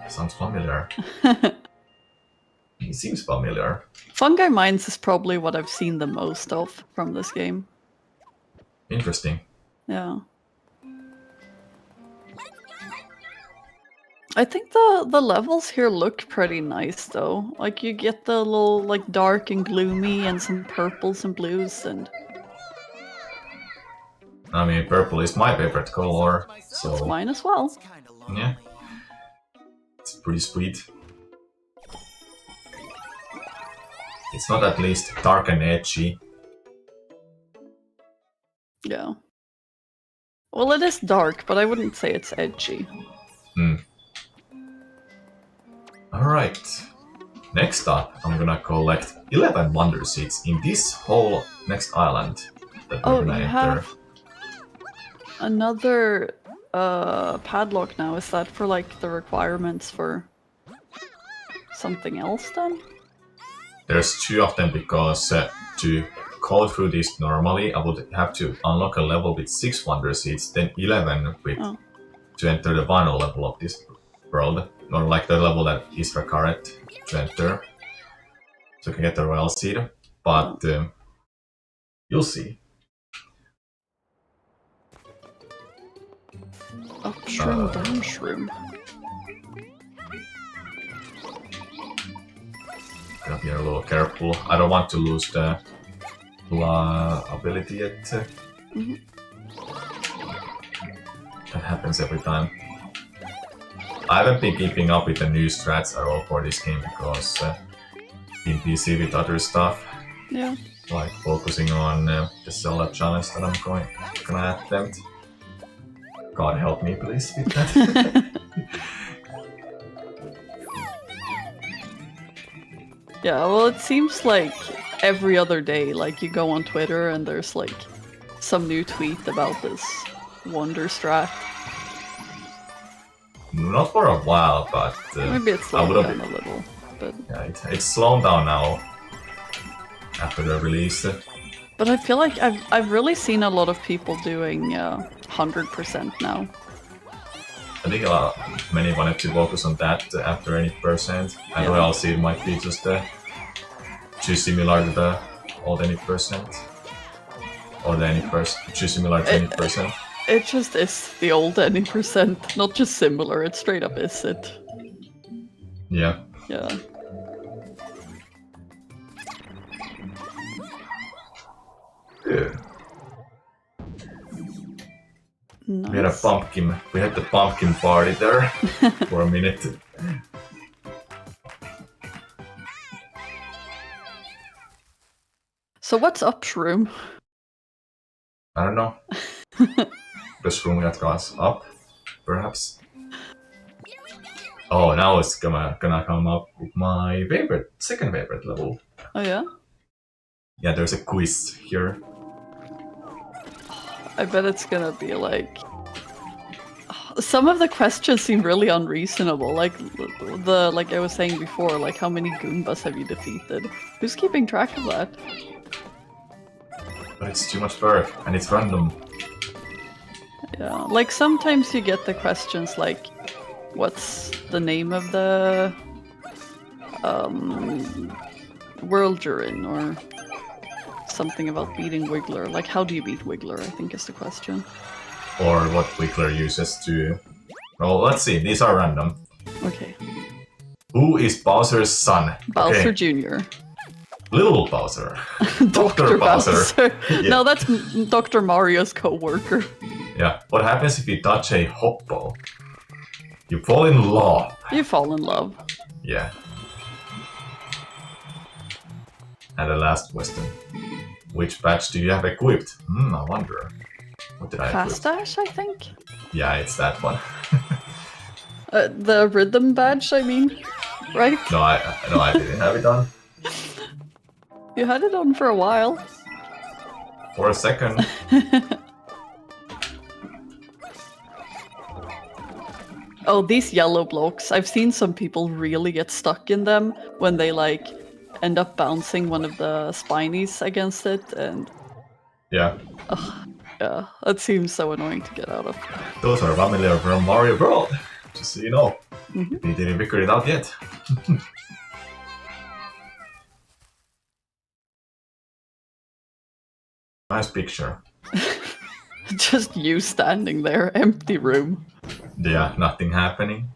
Sounds familiar. It seems familiar. Fungi mines is probably what I've seen the most of from this game. Interesting. Yeah. I think the levels here look pretty nice though. Like you get the little like dark and gloomy and some purples and blues and I mean, purple is my favorite color, so it's mine as well. yeah, it's pretty sweet. It's not at least dark and edgy. Yeah. Well, it is dark, but I wouldn't say it's edgy. Alright. Next up, I'm gonna collect 11 Wonder Seeds in this whole next island that we're gonna you enter. have another padlock now. Is that for like the requirements for something else then? There's 2 of them because to go through this normally, I would have to unlock a level with 6 Wonder Seeds, then 11 with to enter the final level of this world, or like the level that is required to enter, so you can get the Royal Seed. But you'll see. Up shroom, down shroom. Gotta be a little careful. I don't want to lose the ability yet. Mm-hmm. That happens every time. I haven't been keeping up with the new strats at all for this game because been busy with other stuff. Yeah. Like focusing on the Zelda challenge that I'm gonna attempt. God help me, please, with that. Yeah, well, it seems like every other day, like you go on Twitter and there's like some new tweet about this Wonder Strat. Not for a while, but Maybe it's slowed down a little, but yeah, it's slowed down now after the release. But I feel like I've really seen a lot of people doing 100% now. I think many wanted to focus on that after 80%, and Royal Seed might be just too similar to the old 80%. Or the 80%, too similar to 80%. It just is the old 80%, not just similar, it straight up is it. Yeah. Yeah. Yeah. Nice. We had a pumpkin. We had the pumpkin party there for a minute. So what's up, Shroom? I don't know. The shroom that goes up, perhaps. Oh, now it's gonna come up with my second favorite level. Oh yeah? Yeah, there's a quiz here. I bet it's gonna be like... Some of the questions seem really unreasonable, like like I was saying before, like how many Goombas have you defeated? Who's keeping track of that? But it's too much work, and it's random. Yeah, like sometimes you get the questions like, what's the name of the world you're in, or something about beating Wiggler. Like, how do you beat Wiggler, I think is the question. Or what Wiggler uses to... Well, let's see, these are random. Okay. Who is Bowser's son? Bowser Okay. Jr. Little Bowser. Dr. Bowser. Yeah. No, that's Dr. Mario's co-worker. Yeah. What happens if you touch a hoppo? You fall in love. You fall in love. Yeah. And the last question. Which badge do you have equipped? I wonder. What did I equip? Fast dash, I think? Yeah, it's that one. The rhythm badge, I mean, right? No, I didn't have it on. You had it on for a while. For a second. Oh, these yellow blocks. I've seen some people really get stuck in them when they like end up bouncing one of the spinies against it, and Yeah. yeah, that seems so annoying to get out of. Those are familiar from Mario World. Just so you know. Mm-hmm. We didn't figure it out yet. Nice picture. Just you standing there, empty room. Yeah, nothing happening.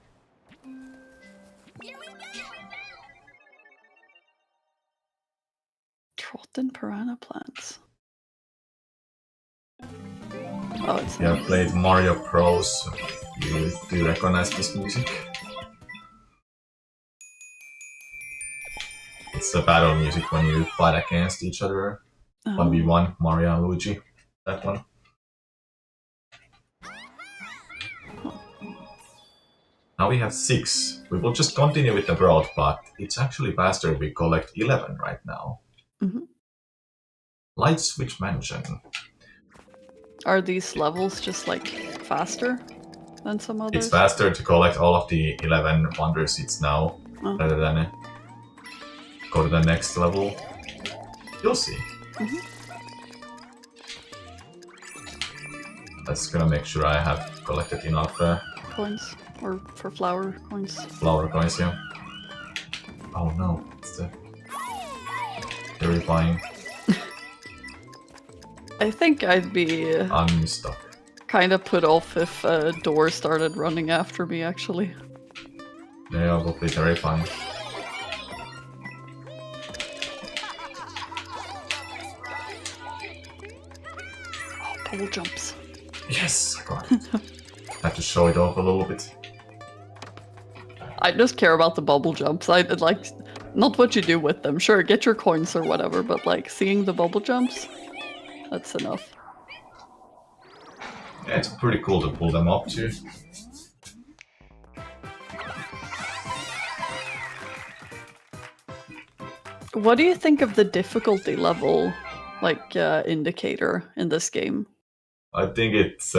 Rotten piranha plants. Oh, it's You have played Mario Bros. Do you recognize this music? It's the battle music when you fight against each other. 1v1, Mario and Luigi. That one. Now we have 6. We will just continue with the brawl, but it's actually faster if we collect 11 right now. Mm-hmm. Light Switch Mansion. Are these levels just like faster than some others? It's faster to collect all of the 11 Wonder Seeds now, rather than go to the next level. You'll see. Mm-hmm. That's gonna make sure I have collected enough Coins. Or for flower coins. flower coins, yeah. Oh no, it's terrifying. I think I'd be Unstuck. kind of put off if a door started running after me, actually. Yeah, it would be terrifying. Oh, pole jumps. Yes, I got it. Had to show it off a little bit. I just care about the bubble jumps. I like, not what you do with them. Sure, get your coins or whatever, but like seeing the bubble jumps, that's enough. Yeah, it's pretty cool to pull them up too. What do you think of the difficulty level, like, indicator in this game? I think it's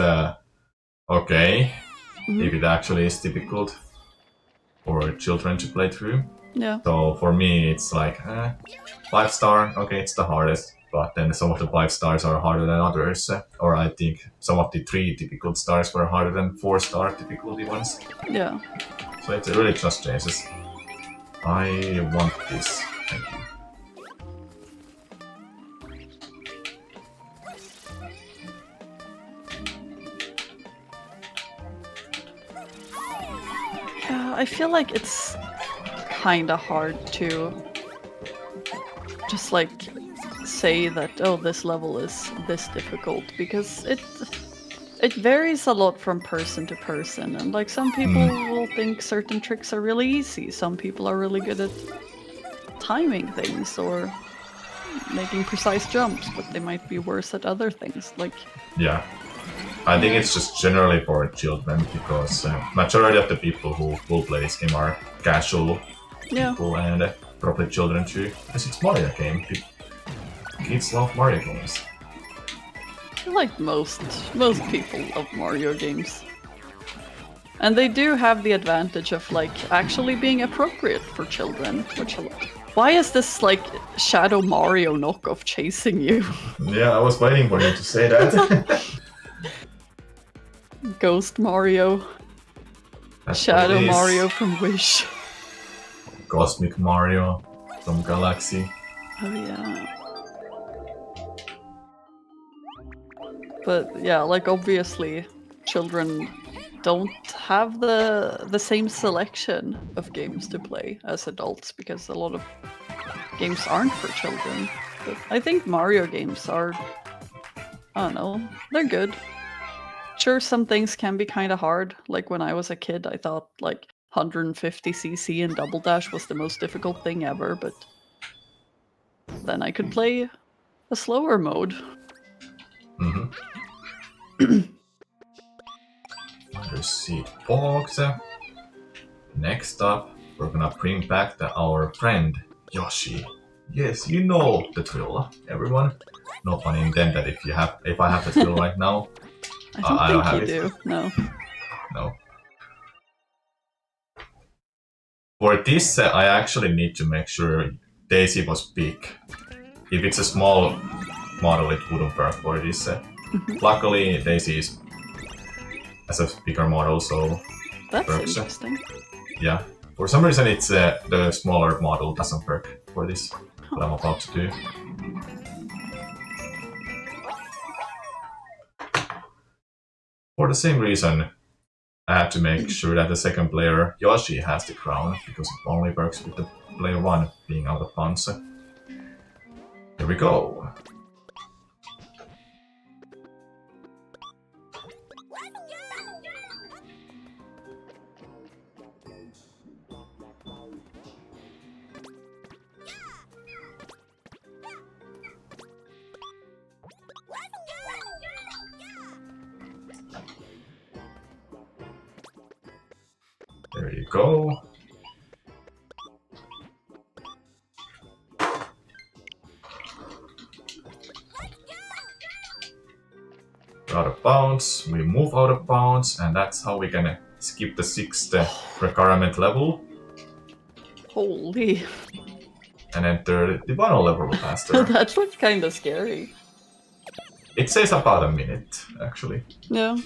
okay, if it actually is difficult for children to play through. Yeah. So for me, it's like 5 star. Okay, it's the hardest, but then some of the 5 stars are harder than others. Or I think some of the 3 difficult stars were harder than 4-star difficulty ones. Yeah. So it really just changes. I want this. Thank you. Yeah, I feel like it's kinda hard to just like say that, oh, this level is this difficult, because it varies a lot from person to person, and like some people will think certain tricks are really easy, some people are really good at timing things or making precise jumps, but they might be worse at other things, like... Yeah. I think it's just generally for children, because majority of the people who will play this game are casual people and probably children too, because it's Mario game. Kids love Mario games. I feel like most people love Mario games. And they do have the advantage of like actually being appropriate for children, which a lot. Why is this like Shadow Mario knockoff chasing you? Yeah, I was waiting for you to say that. Ghost Mario. That's Shadow what it is. Mario from Wish. Cosmic Mario from Galaxy. Oh yeah. But yeah, like obviously children don't have the same selection of games to play as adults, because a lot of games aren't for children. But I think Mario games are, I don't know, they're good. Sure, some things can be kind of hard. Like when I was a kid, I thought like 150cc and double dash was the most difficult thing ever, but then I could play a slower mode. Underseed box. Next up, we're gonna bring back our friend Yoshi. Yes, you know the drill, everyone. No pun intended. If I have the drill right now, I don't have think you it. do. No. No. For this, I actually need to make sure Daisy was big. If it's a small model, it wouldn't work for this. Luckily, Daisy is as a bigger model, so That's works. interesting. Yeah. For some reason, it's the smaller model doesn't work for this. What I'm about to do. For the same reason, I have to make sure that the second player, Yoshi, has the crown, because it only works with the player 1 being out of bounds. Here we go. There you go. Out of bounds, we move out of bounds, and that's how we can skip the 6th requirement level. Holy. And enter the final level faster. That looks kind of scary. It says about a minute, actually. Yeah.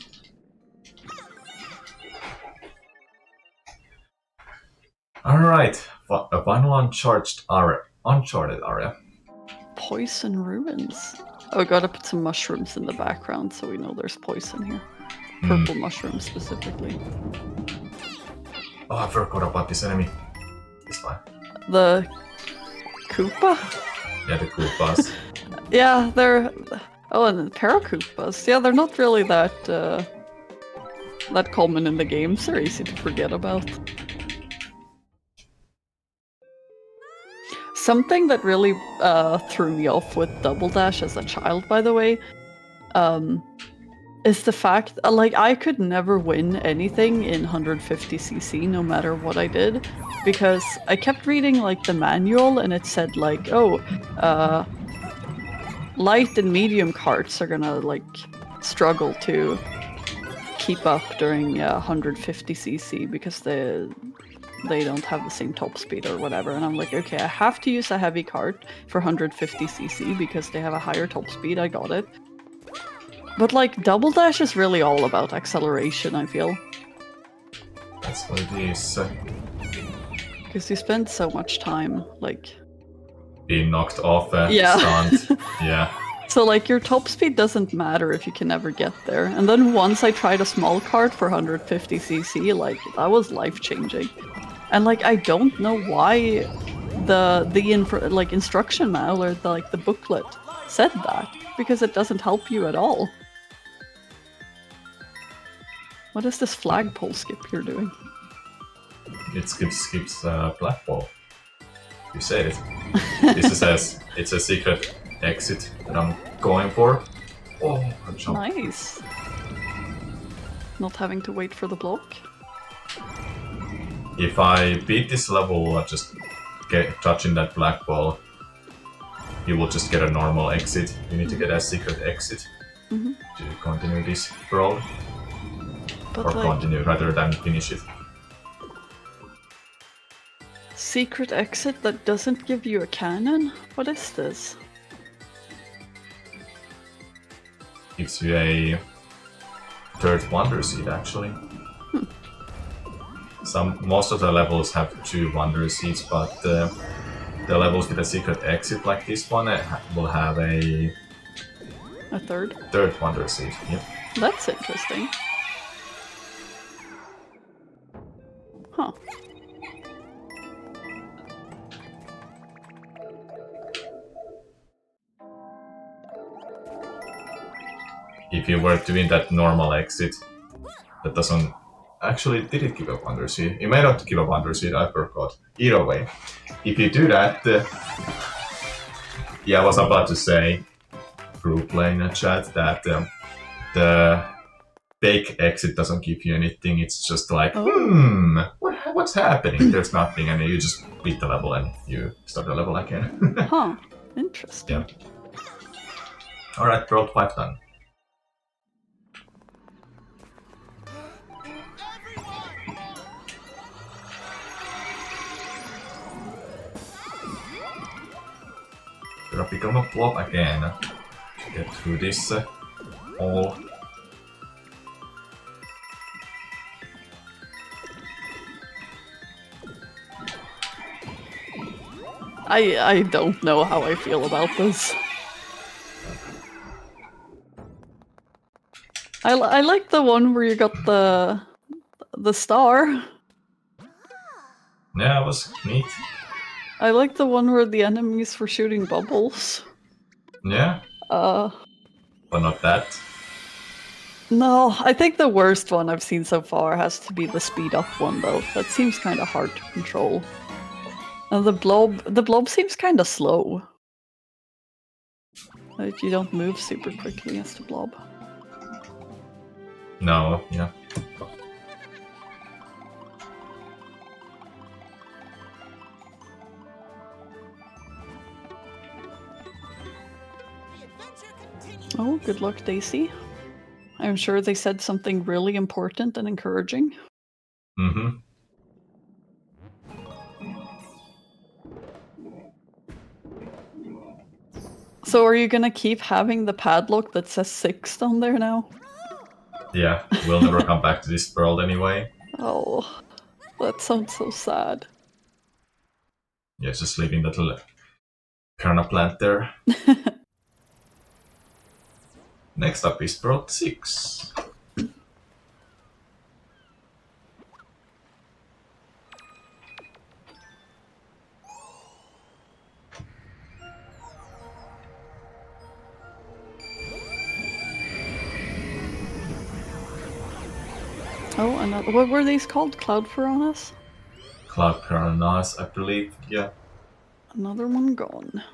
Alright, a final uncharted area. Poison ruins. Oh, I gotta put some mushrooms in the background so we know there's poison here. Purple mushrooms specifically. Oh, I forgot about this enemy. It's fine. The Koopa? Yeah, the Koopas. Yeah, they're... Oh, and the Paracoopas. Yeah, they're not really that that common in the games. They're easy to forget about. Something that really threw me off with Double Dash as a child, by the way, is the fact like I could never win anything in 150cc no matter what I did, because I kept reading like the manual and it said like, oh, light and medium carts are gonna like struggle to keep up during 150cc because they don't have the same top speed or whatever. And I'm like, okay, I have to use a heavy cart for 150cc because they have a higher top speed. I got it. But like Double Dash is really all about acceleration, I feel. That's what it is. Because you spend so much time like Being knocked off, Yeah. stunned. Yeah. So like your top speed doesn't matter if you can never get there. And then once I tried a small cart for 150cc, like that was life-changing. And like I don't know why the instruction manual or the booklet said that, because it doesn't help you at all. What is this flagpole skip you're doing? It skips black ball. You said it. This says it's a secret exit that I'm going for. Oh, I jumped. Nice. Not having to wait for the block. If I beat this level, I just get touching that black ball, you will just get a normal exit. You need to get a secret exit to continue this road. But Or like, continue rather than finish it. secret exit that doesn't give you a cannon? What is this? Gives you a third wonder seed actually. Most of the levels have 2 wonder seeds, but the levels with a secret exit like this one will have a third wonder seed. Yep. That's interesting. Huh. If you were doing that normal exit, that doesn't Actually, did it give a Wonder Seed? It may not give a Wonder Seed, I forgot. Either way, if you do that... yeah, I was about to say, through playing a chat, that the fake exit doesn't give you anything. It's just like, what's happening? There's nothing, and you just beat the level and you start the level again. Huh, interesting. Yeah. Alright, World 5 done. Gonna become a blob again. Get through this hole. I don't know how I feel about this. I like the one where you got the star. Yeah, it was neat. I like the one where the enemies were shooting bubbles. Yeah. But not that. No, I think the worst one I've seen so far has to be the speed up one though. That seems kind of hard to control. And the blob seems kind of slow. Like you don't move super quickly as the blob. No, yeah. Oh, good luck, Daisy. I'm sure they said something really important and encouraging. Mm-hmm. So are you gonna keep having the padlock that says 6 down there now? Yeah, we'll never come back to this world anyway. Oh, that sounds so sad. Yeah, just leaving that little piranha plant there. Next up is World 6. Oh, another. What were these called? Cloud piranhas? Cloud piranhas, I believe, yeah. Another one gone.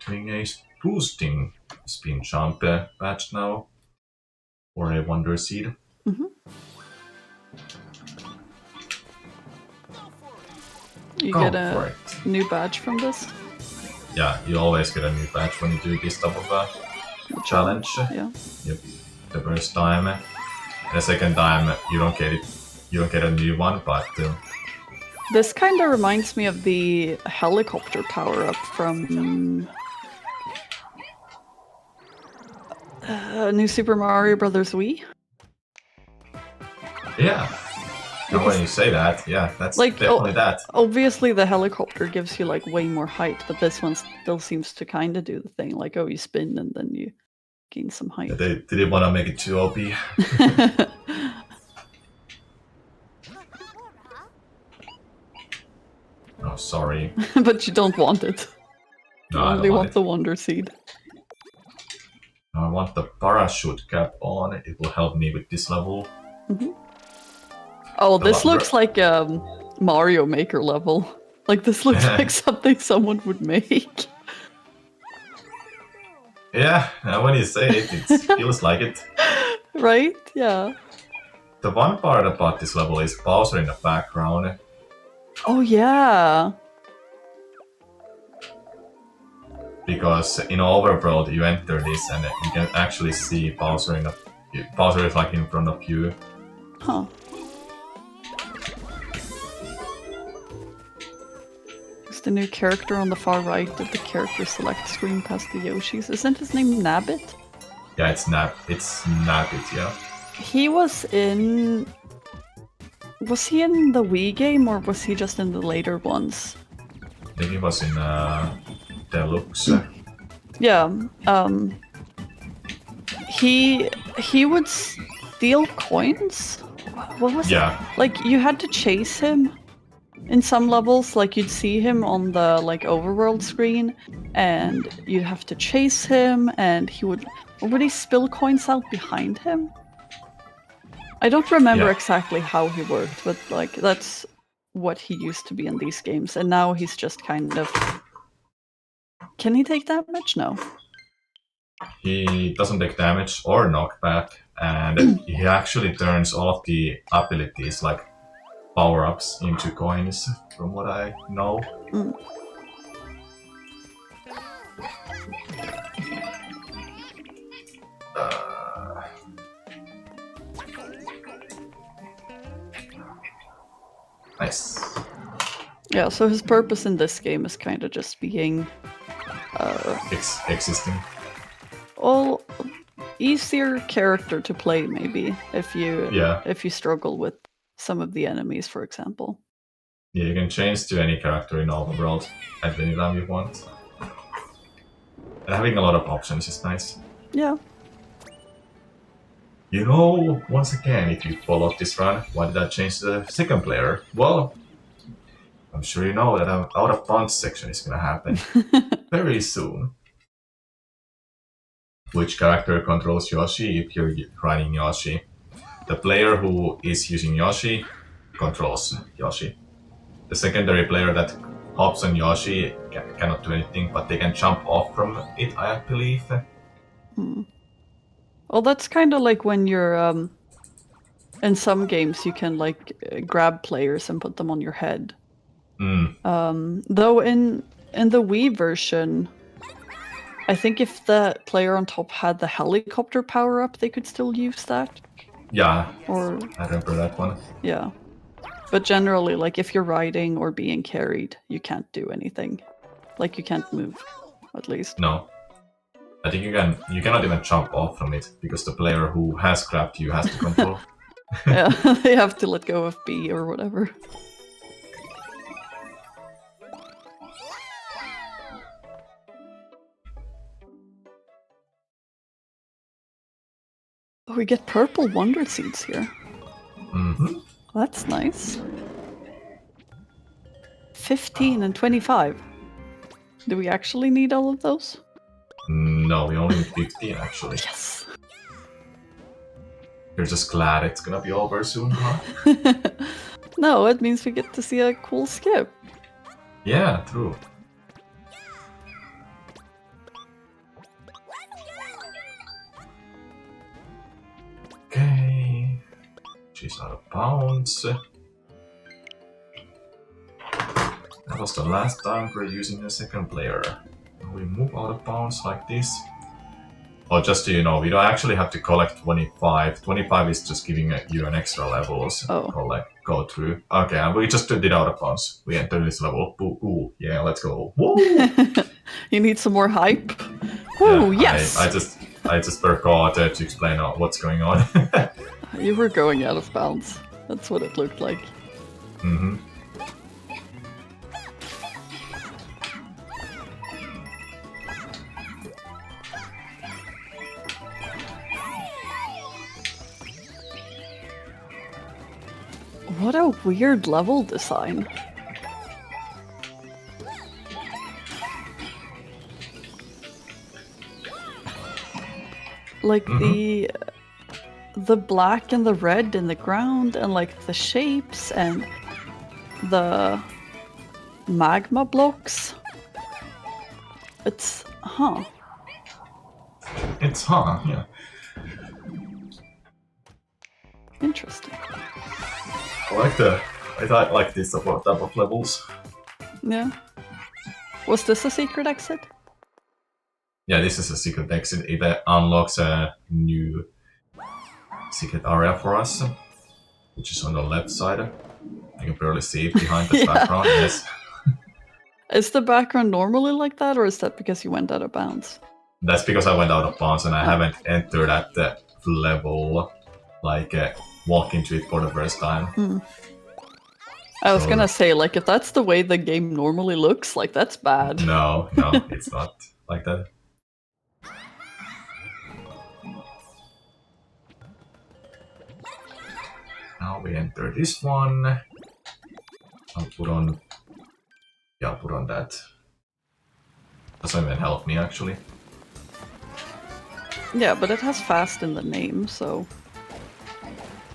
Doing a boosting spin jump badge now. Or a Wonder Seed. Mm-hmm. You Go get a new badge from this? Yeah, you always get a new badge when you do this type of a challenge. Yeah. Yep. The first time. The second time you don't get it. You don't get a new one, but This kind of reminds me of the helicopter power-up from New Super Mario Bros. Wii. yeah. And when you say that, yeah, that's Like, definitely that. Obviously the helicopter gives you like way more height, but this one still seems to kind of do the thing, like, oh, you spin and then you gain some height. Yeah, they didn't want to make it too OP. Oh, sorry. But you don't want it. No, You I only don't want it. the Wonder Seed. I want the parachute cap on. It will help me with this level. Mm-hmm. Oh, this looks like a Mario Maker level. Like, this looks like something someone would make. Yeah, when you say it, it feels like it. Right? Yeah. The one part about this level is Bowser in the background. Oh, yeah. Because in Overworld you enter this and you can actually see Bowser in the... Bowser is like in front of you. Huh. There's the new character on the far right of the character select screen past the Yoshis. Isn't his name Nabbit? Yeah, it's Nabbit, yeah. He was in... Was he in the Wii game or was he just in the later ones? I think he was in Deluxe. Yeah, he would steal coins What was Yeah. it? Like, you had to chase him in some levels. Like, you'd see him on the, like, overworld screen, and you'd have to chase him, and he would... Or would he spill coins out behind him? I don't remember exactly how he worked, but, like, that's what he used to be in these games, and now he's just kind of... Can he take damage? No. He doesn't take damage or knockback, and he actually turns all of the abilities, like power-ups, into coins, from what I know. Mm. Nice. Yeah, so his purpose in this game is kind of just being... Existing. Well, easier character to play, maybe, if you struggle with some of the enemies, for example. Yeah, you can change to any character in overworld at any time you want. And having a lot of options is nice. Yeah. You know, once again, if you followed this run, why did I change the second player? Well, I'm sure you know that an out of bounds section is gonna happen very soon. Which character controls Yoshi if you're running Yoshi? The player who is using Yoshi controls Yoshi. The secondary player that hops on Yoshi cannot do anything, but they can jump off from it, I believe. Well, that's kind of like when you're in some games you can like grab players and put them on your head. Though in the Wii version, I think if the player on top had the helicopter power up, they could still use that. Yeah, or I remember that one. Yeah, but generally, like if you're riding or being carried, you can't do anything. Like you can't move, at least. No. I think you cannot even jump off from it because the player who has grabbed you has to control. Yeah, they have to let go of B or whatever. Oh, we get purple wonder seeds here. Mm-hmm. That's nice. 15 and 25. Do we actually need all of those? No, we only need 15 actually. Yes! You're just glad it's gonna be over soon, huh? No, it means we get to see a cool skip. Yeah, true. Okay. She's out of bounds. That was the last time we're using the second player. We move out of bounds like this. Oh, just so you know, we don't actually have to collect 25. 25 is just giving you an extra level to go through. Okay, and we just did it out of bounds. We entered this level. Ooh, yeah, let's go. Woo! You need some more hype? Woo, yeah, yes! I just forgot to explain what's going on. You were going out of bounds. That's what it looked like. Mm-hmm. What a weird level design. Like the black and the red in the ground, and like the shapes and the magma blocks. It's Yeah. Interesting. I like this type of levels. Yeah. Was this a secret exit? Yeah, this is a secret exit. It unlocks a new secret area for us, which is on the left side. You can barely see it behind the background. Yes. Is the background normally like that, or is that because you went out of bounds? That's because I went out of bounds and I haven't entered at the level, like walk into it for the first time. I was gonna say, like, if that's the way the game normally looks, like, that's bad. No, it's not like that. Now we enter this one. I'll put on... Yeah, I'll put on that. Doesn't even help me, actually. Yeah, but it has fast in the name, so...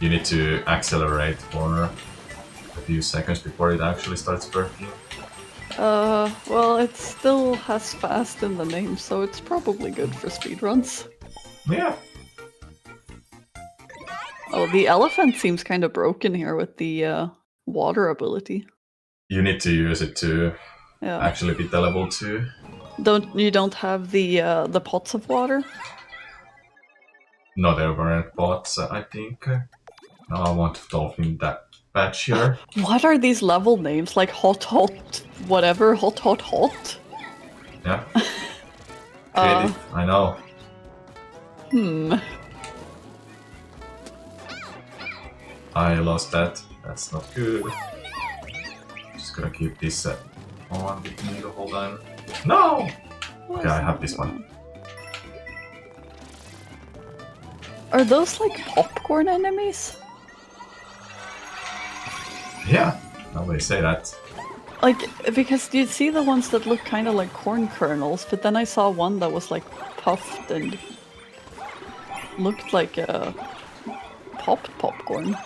You need to accelerate for a few seconds before it actually starts working. Well, it still has fast in the name, so it's probably good for speedruns. Yeah. Oh, the elephant seems kind of broken here with the water ability. You need to use it to actually beat the level 2. You don't have the pots of water? No, there weren't pots, I think. Now I want to dolphin that patch here. What are these level names? Like hot, whatever, hot. Yeah. Creative, I know. I lost that. That's not good. Just gonna keep this on with me the whole time. No! Okay, I have this one. Are those like popcorn enemies? Yeah, now they say that. Like, because you see the ones that look kind of like corn kernels, but then I saw one that was like puffed and looked like a popped popcorn.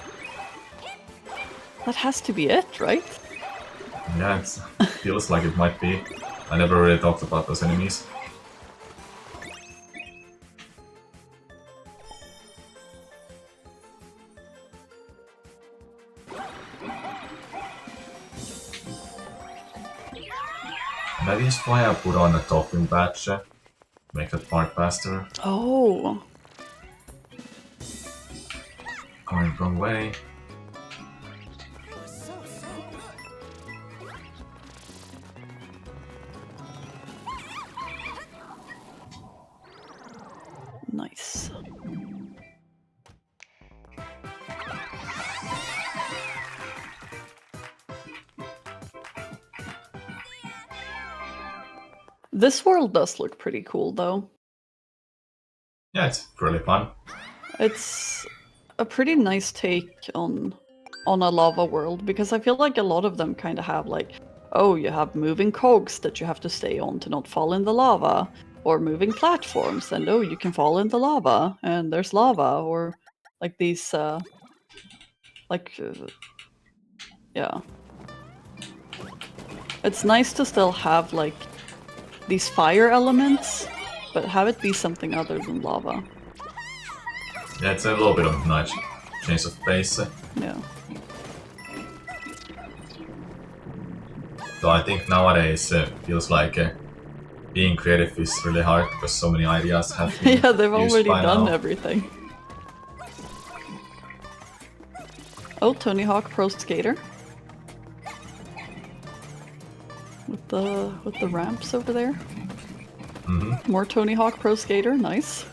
That has to be it, right? Yeah, it feels like it might be. I never really talked about those enemies. That is why I put on a dolphin badge. Make that part faster. Oh. Going wrong way. Nice. This world does look pretty cool, though. Yeah, it's really fun. It's a pretty nice take on a lava world, because I feel like a lot of them kind of have like, oh, you have moving cogs that you have to stay on to not fall in the lava, or moving platforms, and oh, you can fall in the lava, and there's lava, or like these, yeah. It's nice to still have like these fire elements, but have it be something other than lava. Yeah, it's a little bit of a nice change of pace. Yeah. So I think nowadays feels like being creative is really hard because so many ideas have been Yeah, they've used already by done now. everything. Oh, Tony Hawk Pro Skater. With the ramps over there. Mm-hmm. More Tony Hawk Pro Skater, nice.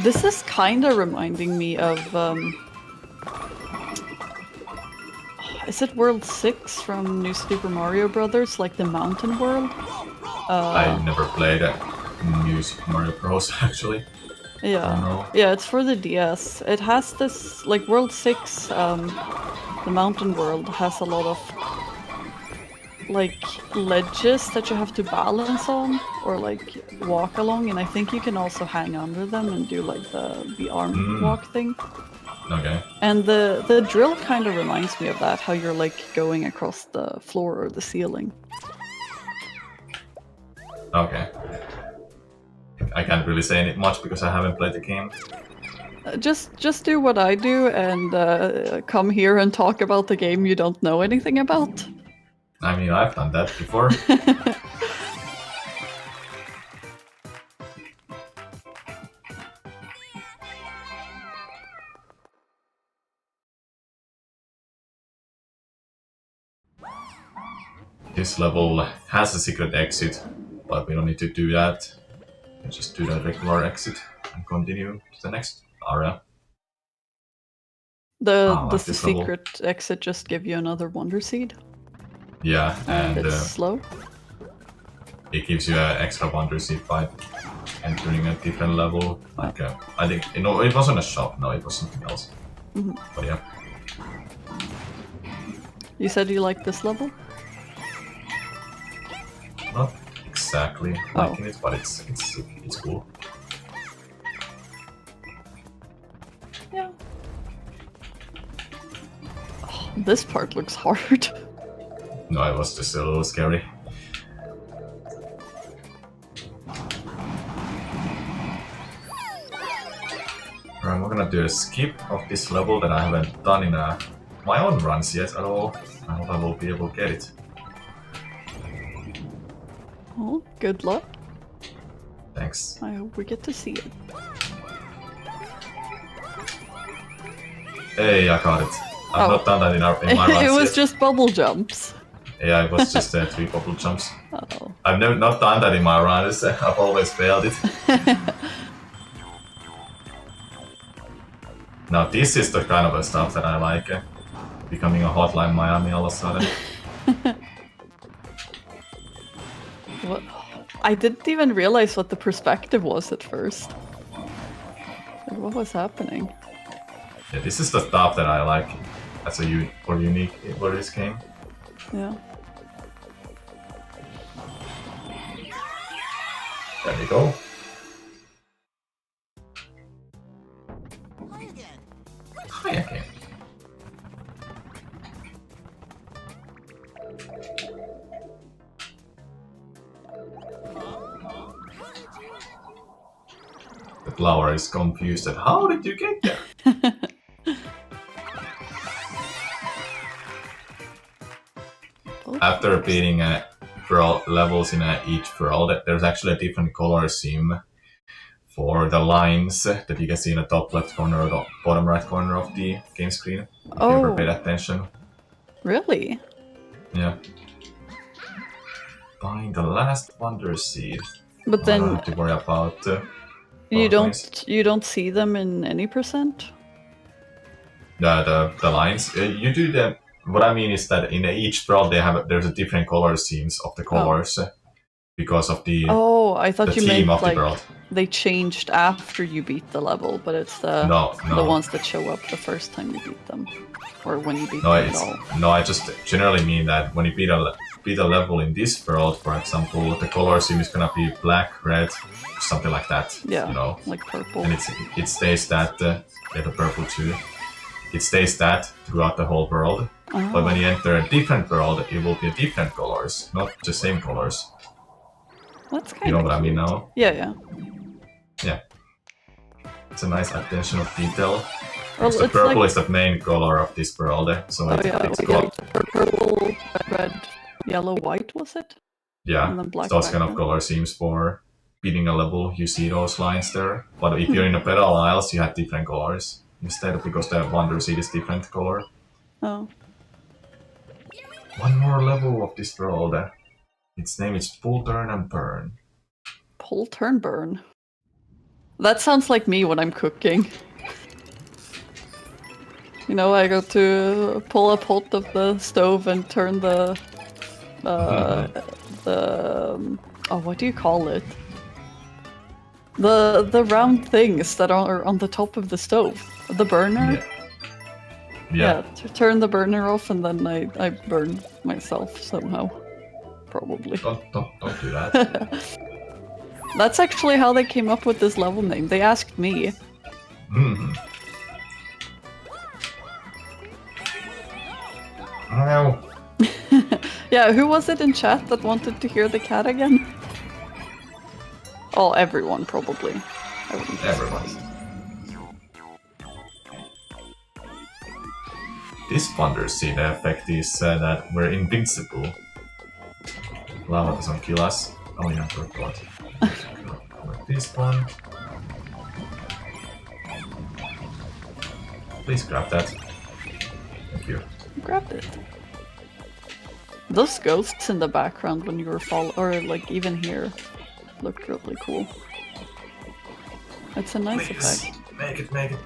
This is kinda reminding me of is it World 6 from New Super Mario Brothers, like the mountain world? I never played New Super Mario Bros. Actually. Yeah, yeah, it's for the DS. It has this, like World 6, the mountain world has a lot of like ledges that you have to balance on or like walk along, and I think you can also hang under them and do like the arm walk thing. Okay. And the drill kind of reminds me of that, how you're like going across the floor or the ceiling. Okay. I can't really say much because I haven't played the game. Just do what I do and come here and talk about the game you don't know anything about. I mean, I've done that before. This level has a secret exit, but we don't need to do that. We just do the regular exit and continue to the next area. The this secret exit just give you another wonder seed? Yeah, and it's slow? it gives you an extra wonder seed by entering a different level. Like I think it wasn't a shop. No, it was something else. But yeah. You said you liked this level? Not exactly liking it, but it's cool. Yeah. Oh, this part looks hard. No, it was just a little scary. I'm gonna do a skip of this level that I haven't done in my own runs yet at all. I hope I will be able to get it. Oh, good luck. Thanks. I hope we get to see it. Hey, I got it. I've not done that in my runs It was yet. just bubble jumps. Yeah, it was just 3 bubble jumps. Oh. I've not done that in my runs. I've always failed it. Now this is the kind of a stuff that I like. Becoming a Hotline Miami all of a sudden. What? I didn't even realize what the perspective was at first. Like, what was happening? Yeah, this is the stuff that I like as a unique for this game. Yeah. There we go. Hi again. The flower is confused at how did you get there? After beating levels in each world, there's actually a different color scheme for the lines that you can see in the top left corner or the bottom right corner of the game screen. If you ever paid attention. Really? Yeah. Find the last wonder seed. But then I don't have to worry about. you don't see them in any percent? The lines. You do them. What I mean is that in each world there's a different color schemes of the colors because of the I thought you theme meant of the like world. they changed after you beat the level, but it's the ones that show up the first time you beat them, or when you beat them at all. No, I just generally mean that when you beat a level in this world, for example, the color scheme is gonna be black, red, something like that. Yeah, you know, like purple. and it stays that the purple too. It stays that throughout the whole world. But when you enter a different world, it will be different colors, not the same colors. That's kind of You know what I mean now? Yeah. Yeah. It's a nice attention of detail. Well, the purple like... is the main color of this world, so it's got purple, red, yellow, white, was it? Yeah, and then black those kind of color schemes for beating a level. You see those lines there. But if you're in the pedal aisles, you have different colors instead, because the wonder seed is different color. Oh. One more level of this world. Its name is Pull, Turn and Burn. Pull, Turn, Burn. That sounds like me when I'm cooking. You know, I go to pull a pot of the stove and turn the what do you call it? The round things that are on the top of the stove. The burner? Yeah. To turn the burner off, and then I burn myself somehow. Probably. Don't do that. That's actually how they came up with this level name. They asked me. Oh. Yeah, who was it in chat that wanted to hear the cat again? Oh, everyone, probably. I wouldn't be surprised. This wonder seed effect is that we're invincible. Lava doesn't kill us. Oh yeah, I forgot. This one. Please grab that. Thank you. Grabbed it. Those ghosts in the background when you were or like even here, looked really cool. It's a nice effect. Make it. Oh, make it.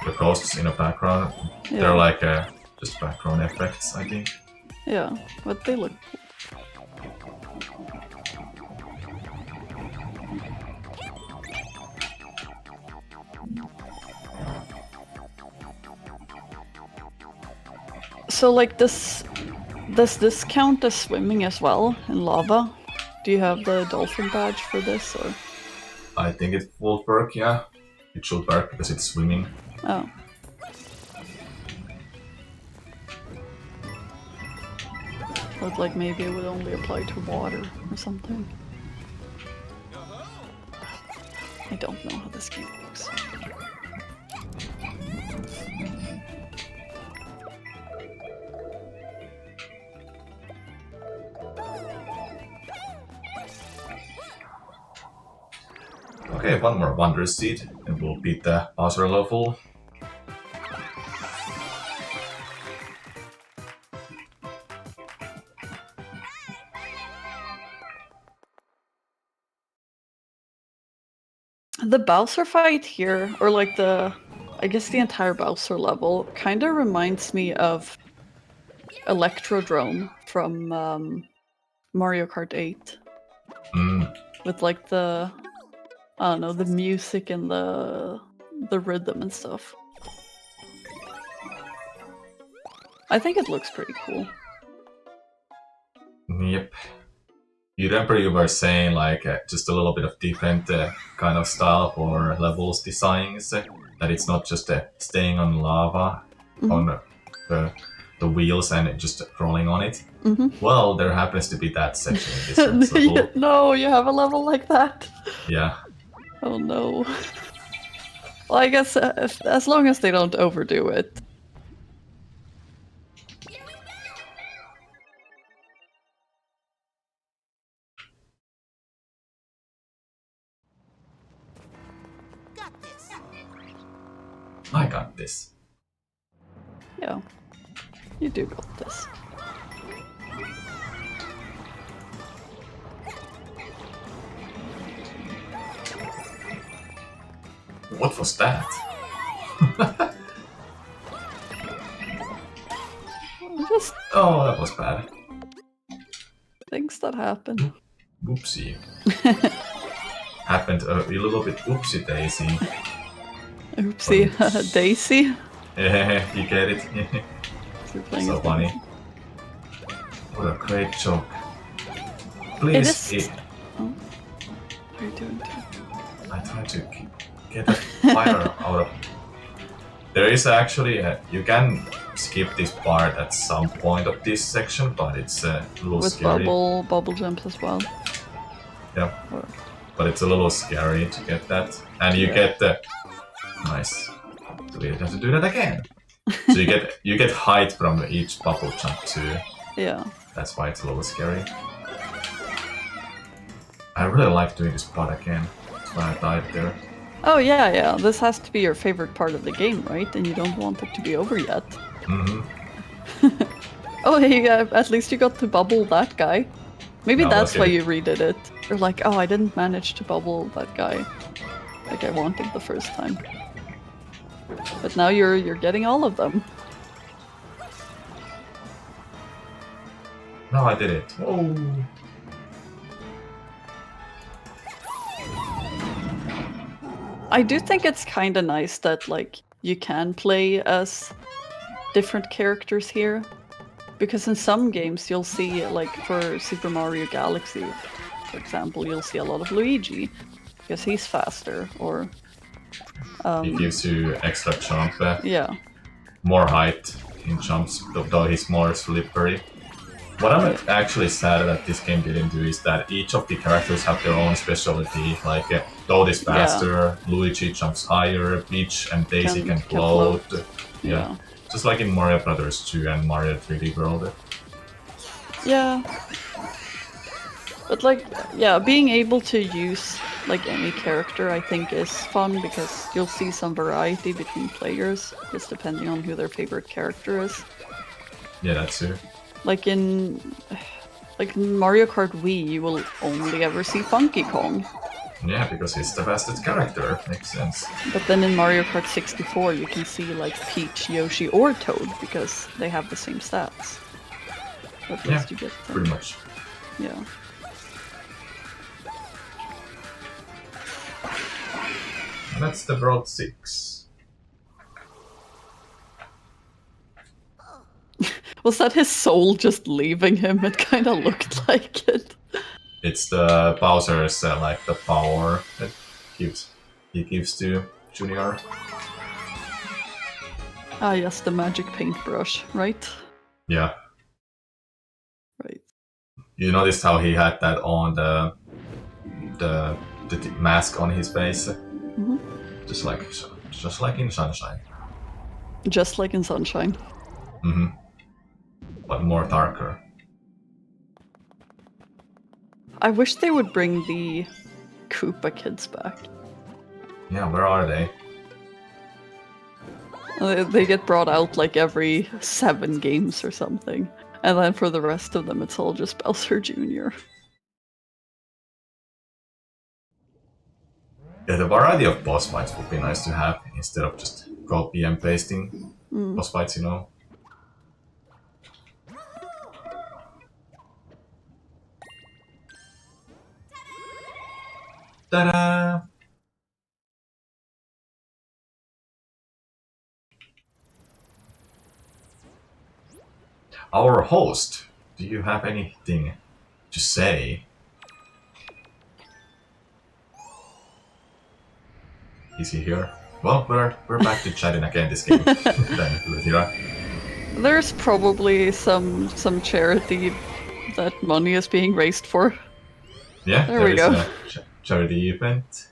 The ghosts in the background, they're like just background effects, I think. Yeah, but they look cool. So like this, does this count as swimming as well in lava? Do you have the dolphin badge for this or? I think it will work, yeah. It should work because it's swimming. Oh. But like maybe it would only apply to water or something. I don't know how this game works. Okay, one more Wonder Seed and we'll beat the Bowser level. The Bowser fight here, or like I guess the entire Bowser level, kind of reminds me of Electrodrome from Mario Kart 8. With like the, I don't know, the music and the rhythm and stuff. I think it looks pretty cool. Yep. You remember you were saying like just a little bit of different kind of style for levels designs, that it's not just staying on lava on the wheels and just rolling on it. Well, there happens to be that section in this level. No, you have a level like that? Yeah. Oh no. Well, I guess as long as they don't overdo it. I got this. Yeah, you do got this. What was that? Just Oh, that was bad. things that happen. Whoopsie. Happened a little bit whoopsie daisy. Oopsie, Daisy. Yeah, you get it. So funny. What a great joke. Please. Oh. What are you doing too? I tried to get the fire out of. There is actually you can skip this part at some point of this section, but it's a little With scary. bubble jumps as well. Yeah, Or... but it's a little scary to get that, and you get the nice. So we have to do that again. So you get height from each bubble jump too. Yeah. That's why it's a little scary. I really like doing this part again. That's why I died there. Oh yeah. This has to be your favorite part of the game, right? And you don't want it to be over yet. Oh, hey, at least you got to bubble that guy. Maybe that's why you redid it. You're like, oh, I didn't manage to bubble that guy like I wanted the first time. But now you're getting all of them. No, I did it. Oh. I do think it's kind of nice that like you can play as different characters here, because in some games you'll see, like for Super Mario Galaxy, for example, you'll see a lot of Luigi because he's faster, or He gives you extra jump. Yeah. More height in jumps, though he's more slippery. What I'm actually sad that this game didn't do is that each of the characters have their own specialty. Like Toad is faster, Luigi jumps higher, Peach and Daisy can float. Yeah. Just like in Mario Brothers 2 and Mario 3D World. Yeah. But like, yeah, being able to use like any character I think is fun, because you'll see some variety between players, just depending on who their favorite character is. Yeah, that's true. Like in Mario Kart Wii, you will only ever see Funky Kong. Yeah, because he's the fastest character. Makes sense. But then in Mario Kart 64, you can see like Peach, Yoshi, or Toad, because they have the same stats. At Yeah, least you get them. pretty much. Yeah. That's the Broad 6. Was that his soul just leaving him? It kind of looked like it. It's the Bowser's like the power that he gives to Junior. Ah, yes, the magic paintbrush, right? Yeah. Right. You noticed how he had that on the mask on his face, Mm-hmm. just like in Sunshine. Just like in Sunshine. Mm-hmm. But more darker. I wish they would bring the Koopa kids back. Yeah, where are they? They get brought out like every 7 games or something. And then for the rest of them, it's all just Bowser Jr. Yeah, the variety of boss fights would be nice to have instead of just copy and pasting boss fights, you know. Ta-da! Our host, do you have anything to say? Is he here? Well, we're back to chatting again this game. Then, Luthira. There's probably some charity that money is being raised for. Yeah, There we go. a charity event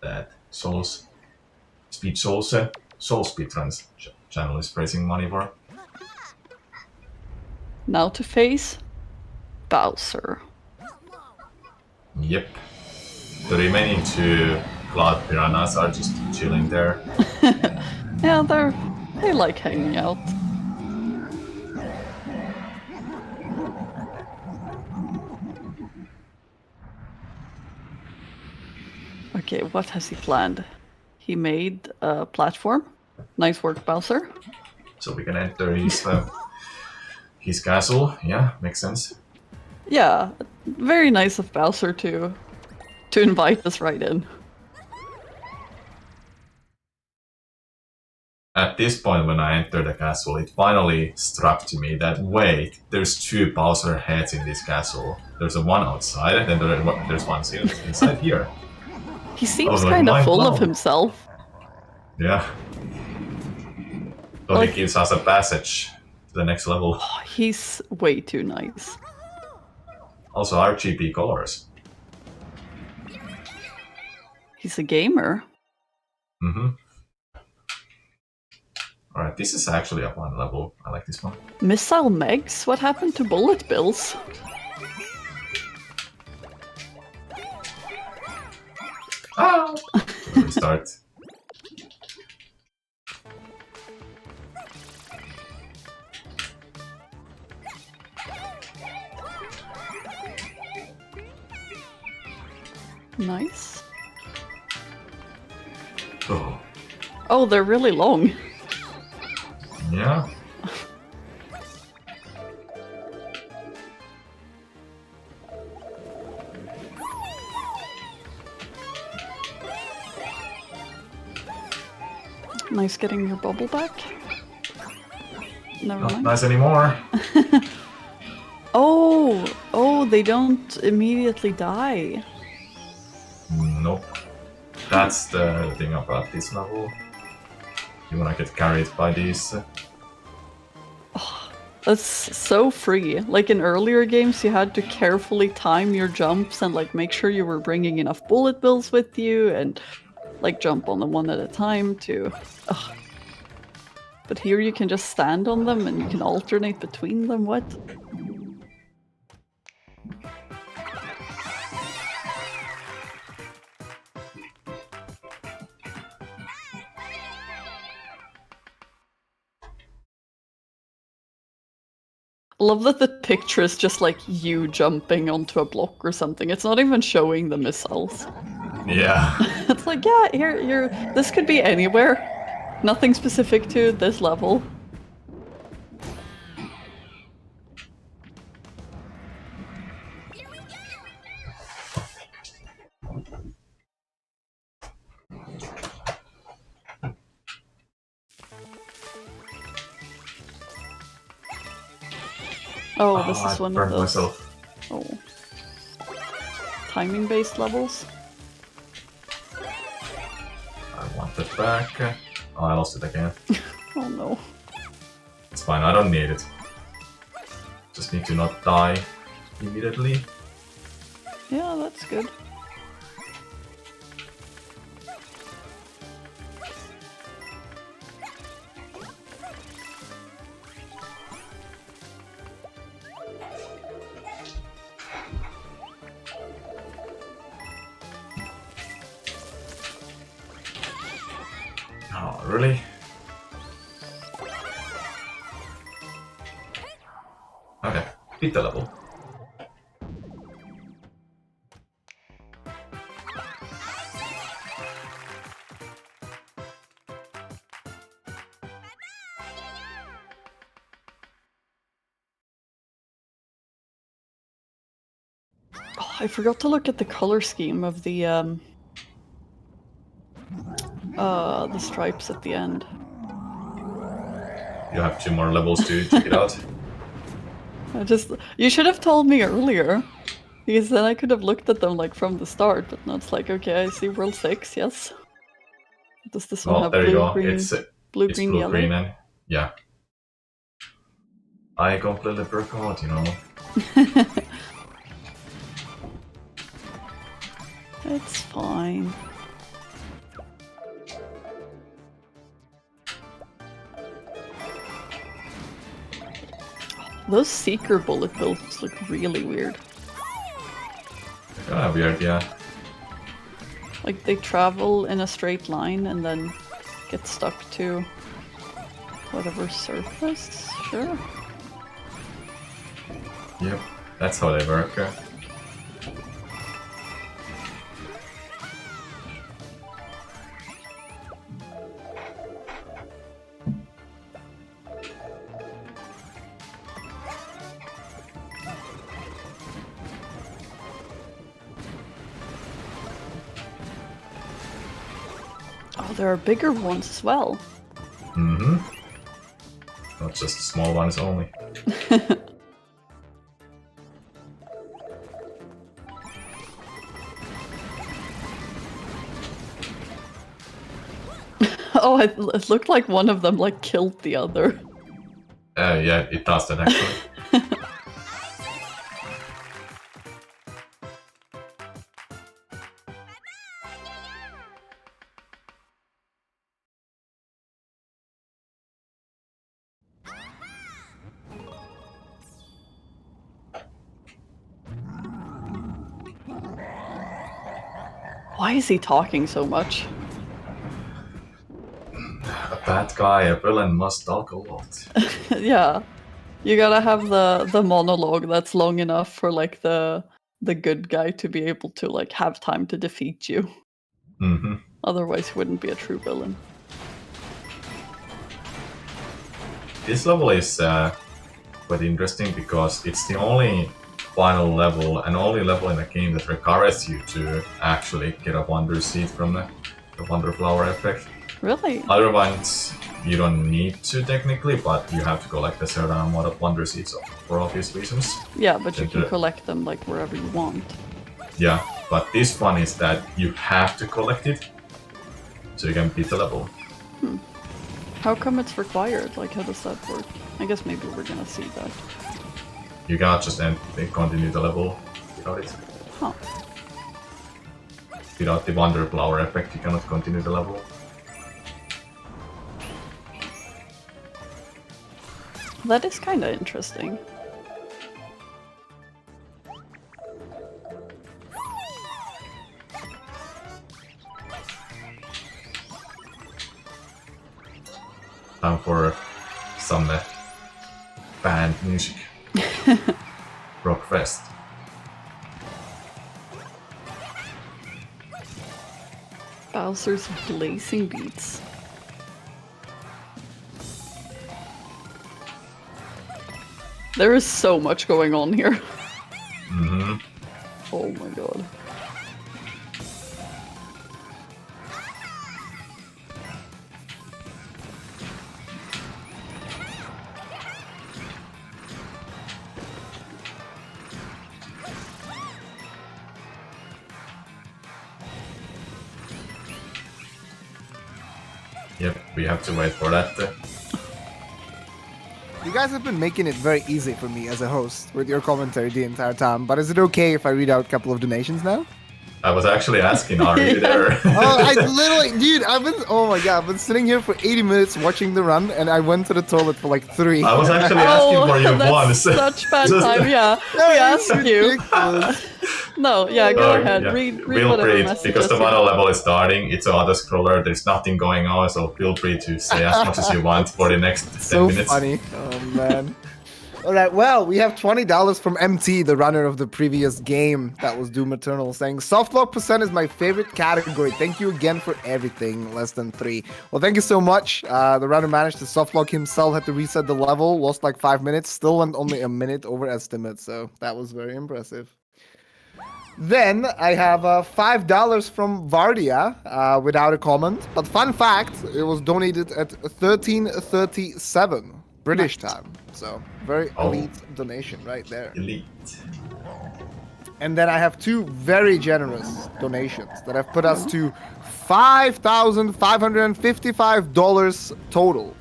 that SoulsSpeedruns channel is raising money for. Now to face Bowser. Yep. The remaining 2 Cloud Piranhas are just chilling there. Yeah, they like hanging out. Okay, what has he planned? He made a platform. Nice work, Bowser. So we can enter his castle. Yeah, makes sense. Yeah, very nice of Bowser to invite us right in. At this point, when I entered the castle, it finally struck to me that wait, there's 2 Bowser heads in this castle. There's a one outside, and then there's one inside here. He seems kind of full of himself. Yeah. So he gives us a passage to the next level. Oh, he's way too nice. Also RGB colors. He's a gamer. Mm-hmm. Alright, this is actually a fun level. I like this one. Missile Megs? What happened to bullet bills? Ah! Restart. Nice. Oh. Oh, they're really long. Yeah. Nice getting your bubble back. Never Not mind. nice anymore. Oh, they don't immediately die. Nope. That's the thing about this level. You wanna get carried by these. That's so free. Like in earlier games, you had to carefully time your jumps and like make sure you were bringing enough bullet bills with you and like jump on them one at a time to... Ugh. But here you can just stand on them and you can alternate between them. What? I love that the picture is just like you jumping onto a block or something. It's not even showing the missiles. Yeah. It's like, yeah, here, this could be anywhere. Nothing specific to this level. Oh, this I is one of burned those. myself. Oh. Timing-based levels. I want that back. Oh, I lost it again. Oh no. It's fine, I don't need it. Just need to not die immediately. Yeah, that's good. Oh, really? Okay, beat the level. Oh, I forgot to look at the color scheme of the stripes at the end. You have 2 more levels to check it out. You should have told me earlier. Because then I could have looked at them like from the start, but now it's like, okay, I see World 6, yes. Does this one Well, have there you blue, go. green, It's blue, green, blue, yellow? green, and yeah. I completely forgot, you know. It's fine. Those Seeker bullet bills look really weird. Kinda weird, yeah. Like they travel in a straight line and then get stuck to whatever surface? Sure. Yep, that's how they work. Oh, there are bigger ones as well. Mm-hmm. Not just the small ones only. Oh, it looked like one of them like killed the other. Yeah, it does that actually. Why is he talking so much? A bad guy, a villain must talk a lot. Yeah. You gotta have the monologue that's long enough for like the good guy to be able to like have time to defeat you. Mm-hmm. Otherwise he wouldn't be a true villain. This level is quite interesting because it's the only final level and only level in the game that requires you to actually get a wonder seed from the wonder flower effect. Really? Other ones you don't need to technically, but you have to collect a certain amount of wonder seeds for obvious reasons. Yeah, but you can collect them like wherever you want. Yeah, but this one is that you have to collect it so you can beat the level. How come it's required? Like, how does that work? I guess maybe we're gonna see that. You cannot just continue the level without it. Huh. Without the wonder flower effect, you cannot continue the level. That is kind of interesting. Time for some band music. Rockfest. Bowser's blazing beats. There is so much going on here. Mm-hmm. Oh my god. Yep, we have to wait for that. You guys have been making it very easy for me as a host with your commentary the entire time, but is it okay if I read out a couple of donations now? I was actually asking, are you there? I literally, dude, oh my god, I've been sitting here for 80 minutes watching the run, and I went to the toilet for like 3. I was actually asking for you that's once. such bad time, yeah. We asked you. No, yeah, go ahead. Yeah. Read Feel whatever free, messages because the you final got. level is starting, it's an auto-scroller, there's nothing going on, so feel free to say as much as you want for the next 10 So minutes. funny. Oh man. All right, well, we have $20 from MT, the runner of the previous game. That was Doom Eternal, saying, Softlock % is my favorite category. Thank you again for everything. Less than 3. Well, thank you so much. The runner managed to softlock himself, had to reset the level, lost like 5 minutes, still went only a minute over estimate. So that was very impressive. Then I have $5 from Vardia without a comment. But fun fact, it was donated at 13:37 British time. So very elite donation right there. Elite. And then I have 2 very generous donations that have put us to $5,555 total.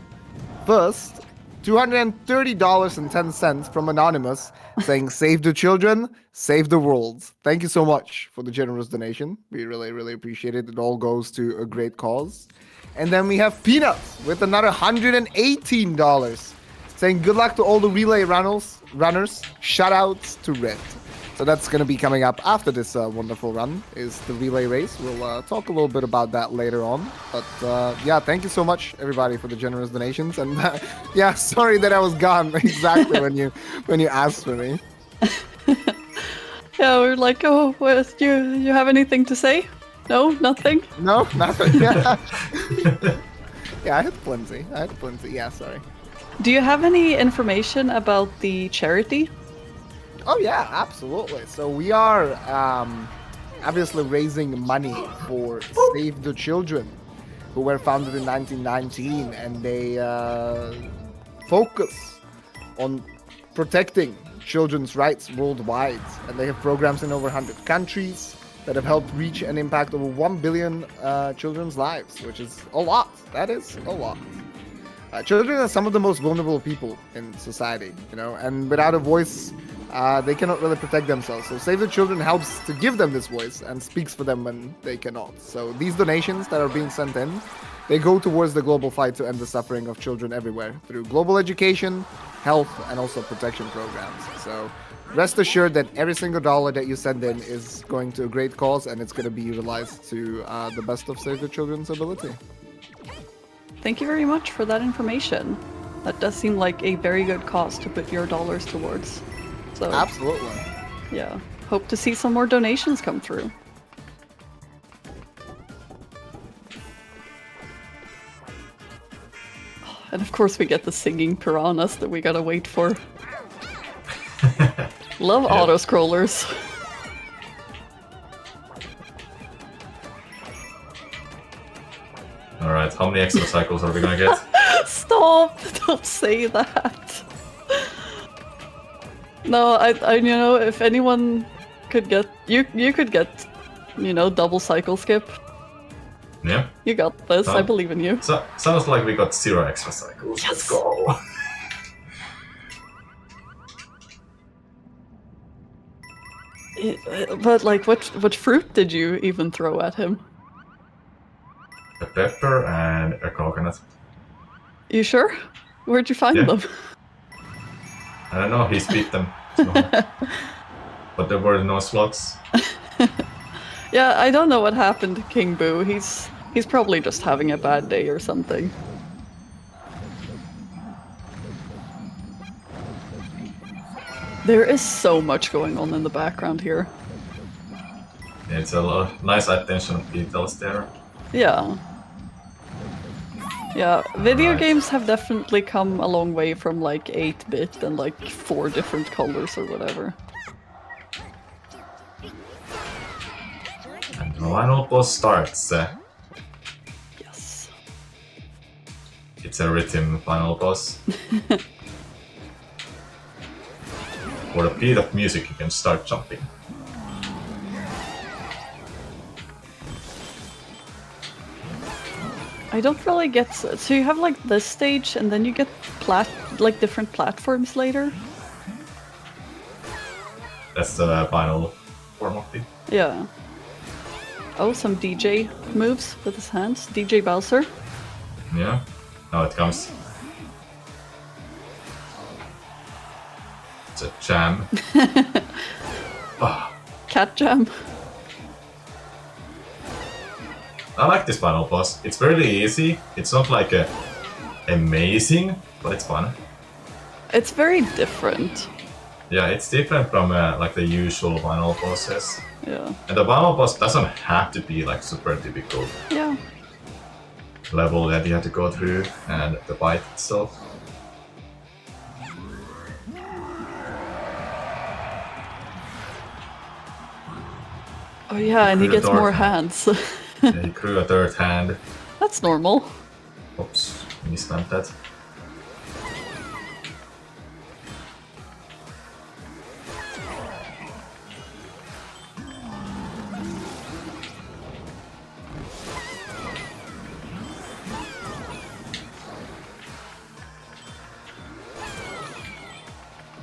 First, $230.10 from Anonymous saying, save the children, save the world. Thank you so much for the generous donation. We really, really appreciate it. It all goes to a great cause. And then we have Peanuts with another $118 saying, good luck to all the relay runners. Shout outs to Red. So that's going to be coming up after this wonderful run, is the relay race. We'll talk a little bit about that later on. But yeah, thank you so much, everybody, for the generous donations. And yeah, sorry that I was gone exactly when you asked for me. Yeah, we're like, oh, what, you have anything to say? No, nothing? No, nothing. Yeah, yeah, I had plenty. Yeah, sorry. Do you have any information about the charity? Oh yeah, absolutely. So we are obviously raising money for Save the Children, who were founded in 1919, and they focus on protecting children's rights worldwide. And they have programs in over 100 countries that have helped reach and impact over 1 billion children's lives, which is a lot. That is a lot. Children are some of the most vulnerable people in society, and without a voice, they cannot really protect themselves. So Save the Children helps to give them this voice and speaks for them when they cannot. So these donations that are being sent in, they go towards the global fight to end the suffering of children everywhere through global education, health, and also protection programs. So rest assured that every single dollar that you send in is going to a great cause, and it's going to be utilized to the best of Save the Children's ability. Thank you very much for that information. That does seem like a very good cause to put your dollars towards. So, absolutely. Yeah, hope to see some more donations come through. And of course we get the singing piranhas that we gotta wait for. Love auto-scrollers. Alright, how many extra cycles are we gonna get? Stop! Don't say that. No, I if anyone could get you could get, double cycle skip. Yeah. You got this. I believe in you. So, sounds like we got 0 extra cycles. Yes. Let's go. But like, what fruit did you even throw at him? A pepper and a coconut. You sure? Where'd you find them? I don't know, he spit them. So. But there were no slots. Yeah, I don't know what happened to King Boo. He's probably just having a bad day or something. There is so much going on in the background here. It's a lot of nice attention to details there. Yeah. Yeah, video Right. games have definitely come a long way from like 8-bit and like 4 different colors or whatever. And the final boss starts. Yes. It's a rhythm final boss. For a beat of music, you can start jumping. I I don't really get... So you have like this stage and then you get different platforms later? That's the final form of it. Yeah. Oh, some DJ moves with his hands. DJ Bowser. Yeah. Now it comes. It's a jam. Oh. Cat jam. I like this final boss. It's fairly easy. It's not like amazing, but it's fun. It's very different. Yeah, it's different from like the usual final bosses. Yeah. And the final boss doesn't have to be like super difficult Yeah. level that you have to go through, and the fight itself. Oh yeah, and he Grew a gets third more hand. hands. Yeah, he grew a third hand. That's normal. Oops, misspent that.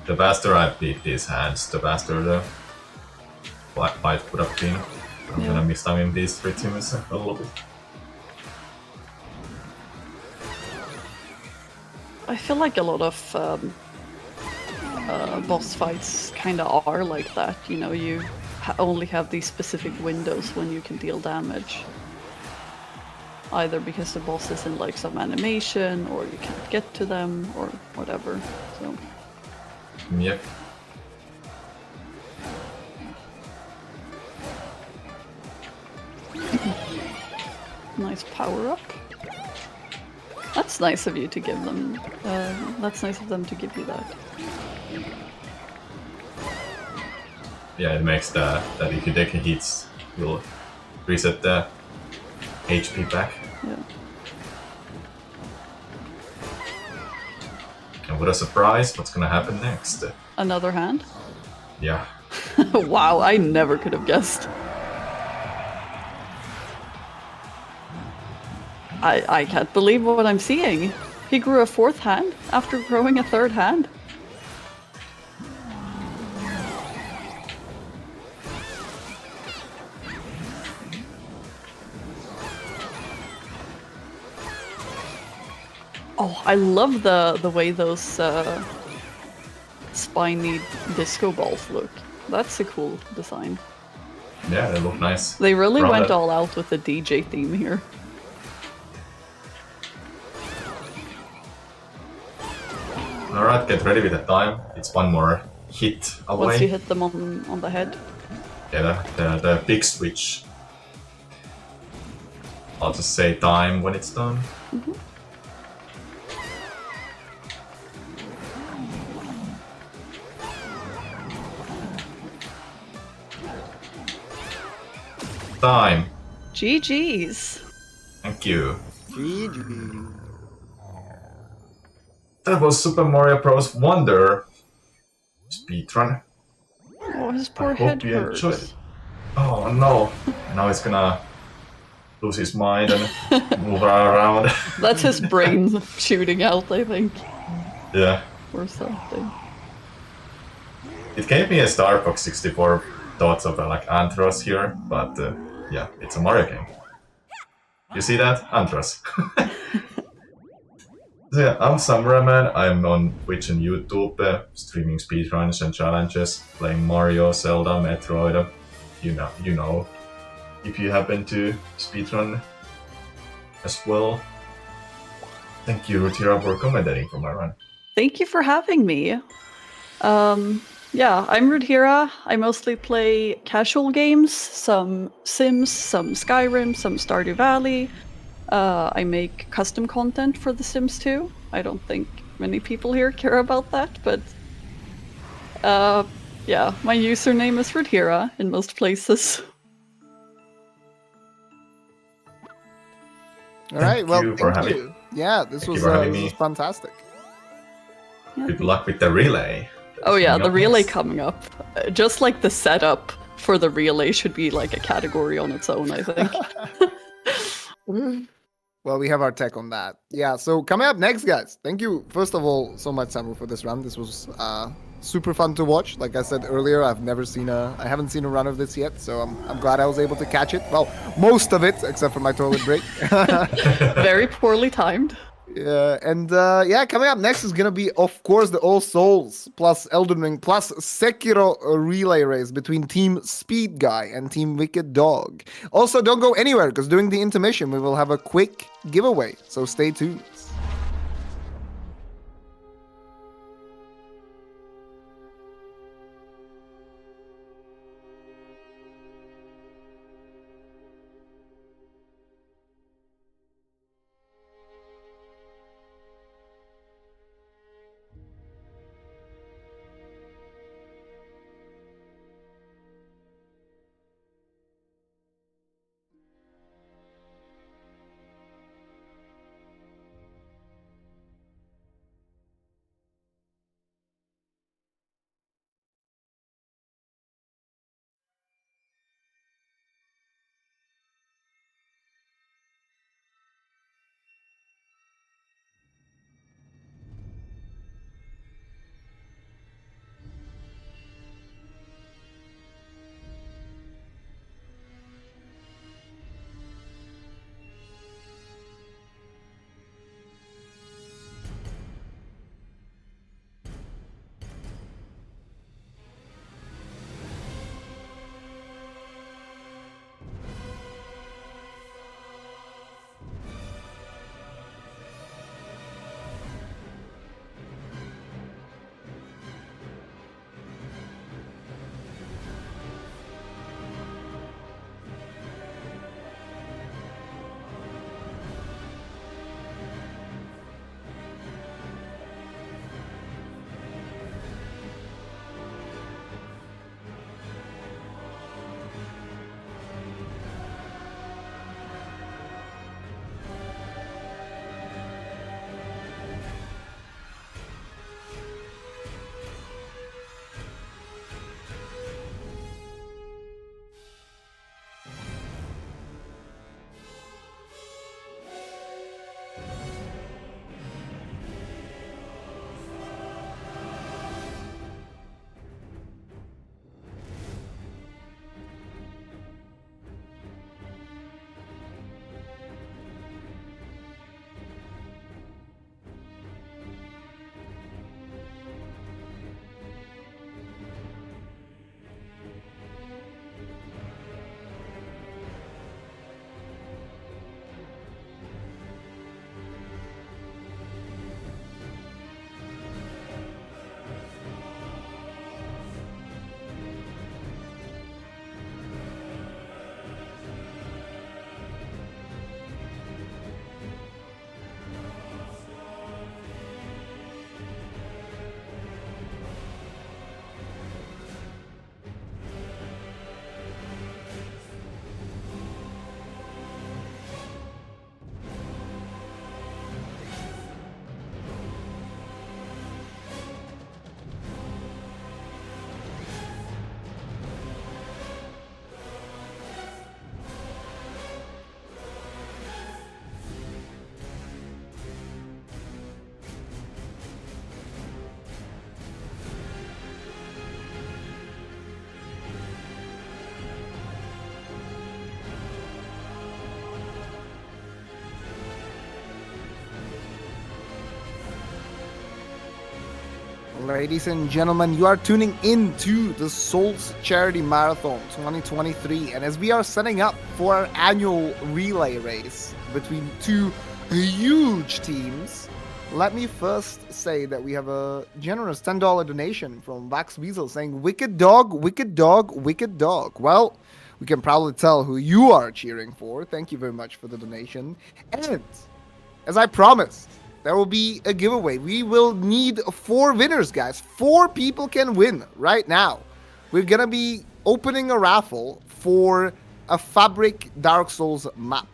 The faster I beat these hands, the faster the fight would have been. I'm gonna miss time in these 3 teams a little bit. I feel like a lot of boss fights kind of are like that. You know, you only have these specific windows when you can deal damage. Either because the boss is in like some animation, or you can't get to them, or whatever. So. Yep. Nice power up. That's nice of you to give them. That's nice of them to give you that. Yeah, it makes that if you take hits, you'll reset the HP back. Yeah. And what a surprise! What's gonna happen next? Another hand? Yeah. Wow, I never could have guessed. I can't believe what I'm seeing. He grew a 4th hand after growing a 3rd hand. Oh, I love the way those spiny disco balls look. That's a cool design. Yeah, they look nice. They really Rather. went all out with the DJ theme here. Alright, get ready with the time. It's one more hit away. Once you hit them on the head. Yeah, the big switch. I'll just say time when it's done. Mm-hmm. Time. GG's. Thank you. GG. That was Super Mario Bros. Wonder speedrun. Oh, his poor I head hope you hurts. enjoyed it. Oh no! Now he's gonna lose his mind and move around. That's his brain shooting out, I think. Yeah. Or something. It gave me a Star Fox 64 thoughts of like Antros here, but yeah, it's a Mario game. You see that? Antros. So yeah, I'm samura1man. I'm on Twitch and YouTube, streaming speedruns and challenges, playing Mario, Zelda, Metroid. You know. If you happen to speedrun as well. Thank you, Rutira, for commentating for my run. Thank you for having me. Yeah, I'm Rudhira. I mostly play casual games, some Sims, some Skyrim, some Stardew Valley. I make custom content for The Sims 2. I don't think many people here care about that, but yeah, my username is Rudhira in most places. All right, well, you for thank having- you. Yeah, this was me. fantastic. Yeah, Good luck with the relay. oh yeah, Coming the up relay next. coming up. Just like the setup for the relay should be like a category on its own, I think. Well, we have our tech on that. Yeah, so coming up next, guys. Thank you, first of all, so much, Samu, for this run. This was super fun to watch. Like I said earlier, I haven't seen a run of this yet, so I'm glad I was able to catch it. Well, most of it, except for my toilet break. Very poorly timed. Yeah, and yeah, coming up next is gonna be, of course, the All Souls plus Elden Ring plus Sekiro relay race between Team Speed Guy and Team Wicked Dog. Also, don't go anywhere because during the intermission we will have a quick giveaway, so stay tuned. Ladies and gentlemen, you are tuning in to the Souls Charity Marathon 2023. And as we are setting up for our annual relay race between two huge teams, let me first say that we have a generous $10 donation from Vax Weasel saying, "Wicked dog, wicked dog, wicked dog." Well, we can probably tell who you are cheering for. Thank you very much for the donation. And as I promised, there will be a giveaway. We will need 4 winners, guys. 4 people can win right now. We're gonna be opening a raffle for a Fabric Dark Souls map.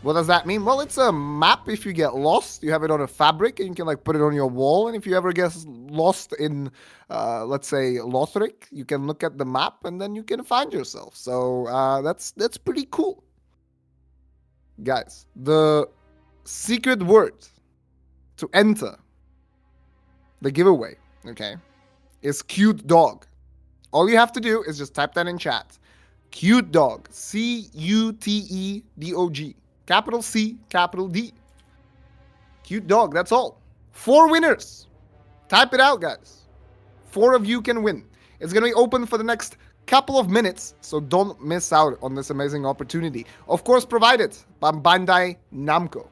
What does that mean? Well, it's a map. If you get lost, you have it on a fabric and you can like put it on your wall. And if you ever get lost in, let's say, Lothric, you can look at the map and then you can find yourself. So that's pretty cool. Guys, the secret word to enter the giveaway, okay, is cute dog. All you have to do is just type that in chat. Cute dog. CUTEDOG. Capital C, capital D. Cute dog. That's all. 4 winners. Type it out, guys. 4 of you can win. It's going to be open for the next couple of minutes, so don't miss out on this amazing opportunity. Of course, provided by Bandai Namco,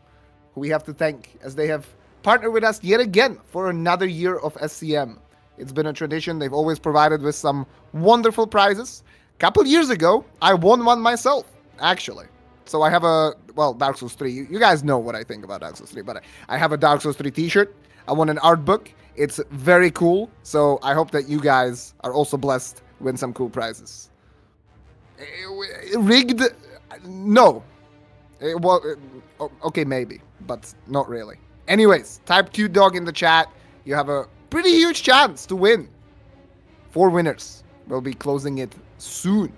who we have to thank as they have partnered with us yet again for another year of SCM. It's been a tradition. They've always provided with some wonderful prizes. A couple years ago, I won one myself, actually. So I have a, well, Dark Souls 3. You guys know what I think about Dark Souls 3, but I have a Dark Souls 3 t-shirt. I won an art book. It's very cool. So I hope that you guys are also blessed win some cool prizes. Rigged? No. Well, okay, maybe, but not really. Anyways, type cute dog in the chat. You have a pretty huge chance to win. 4 winners. We'll be closing it soon.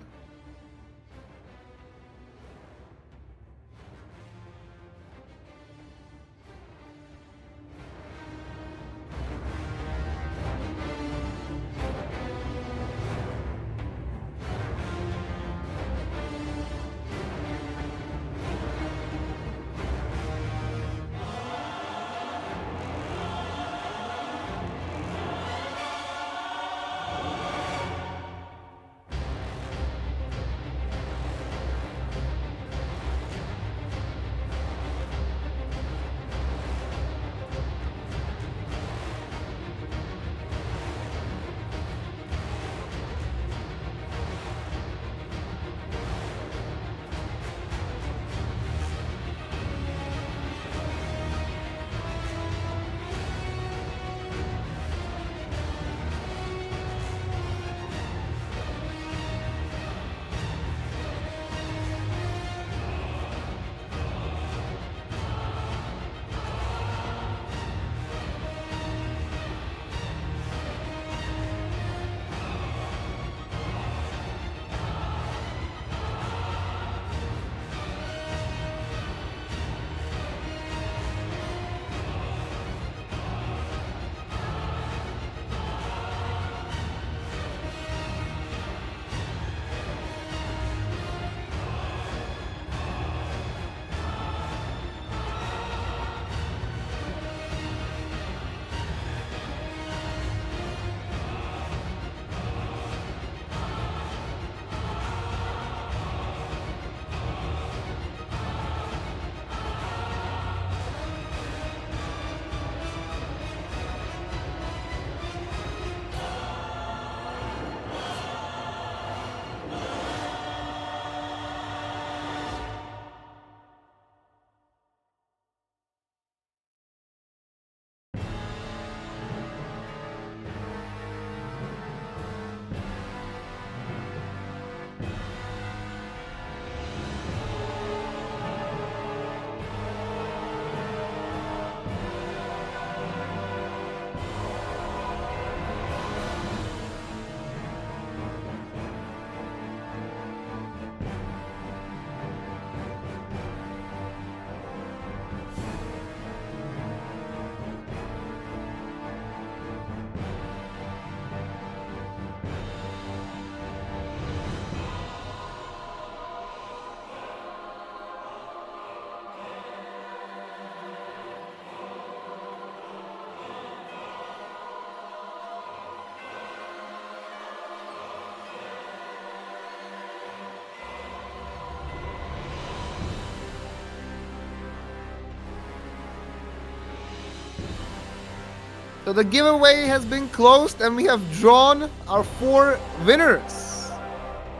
So the giveaway has been closed and we have drawn our 4 winners.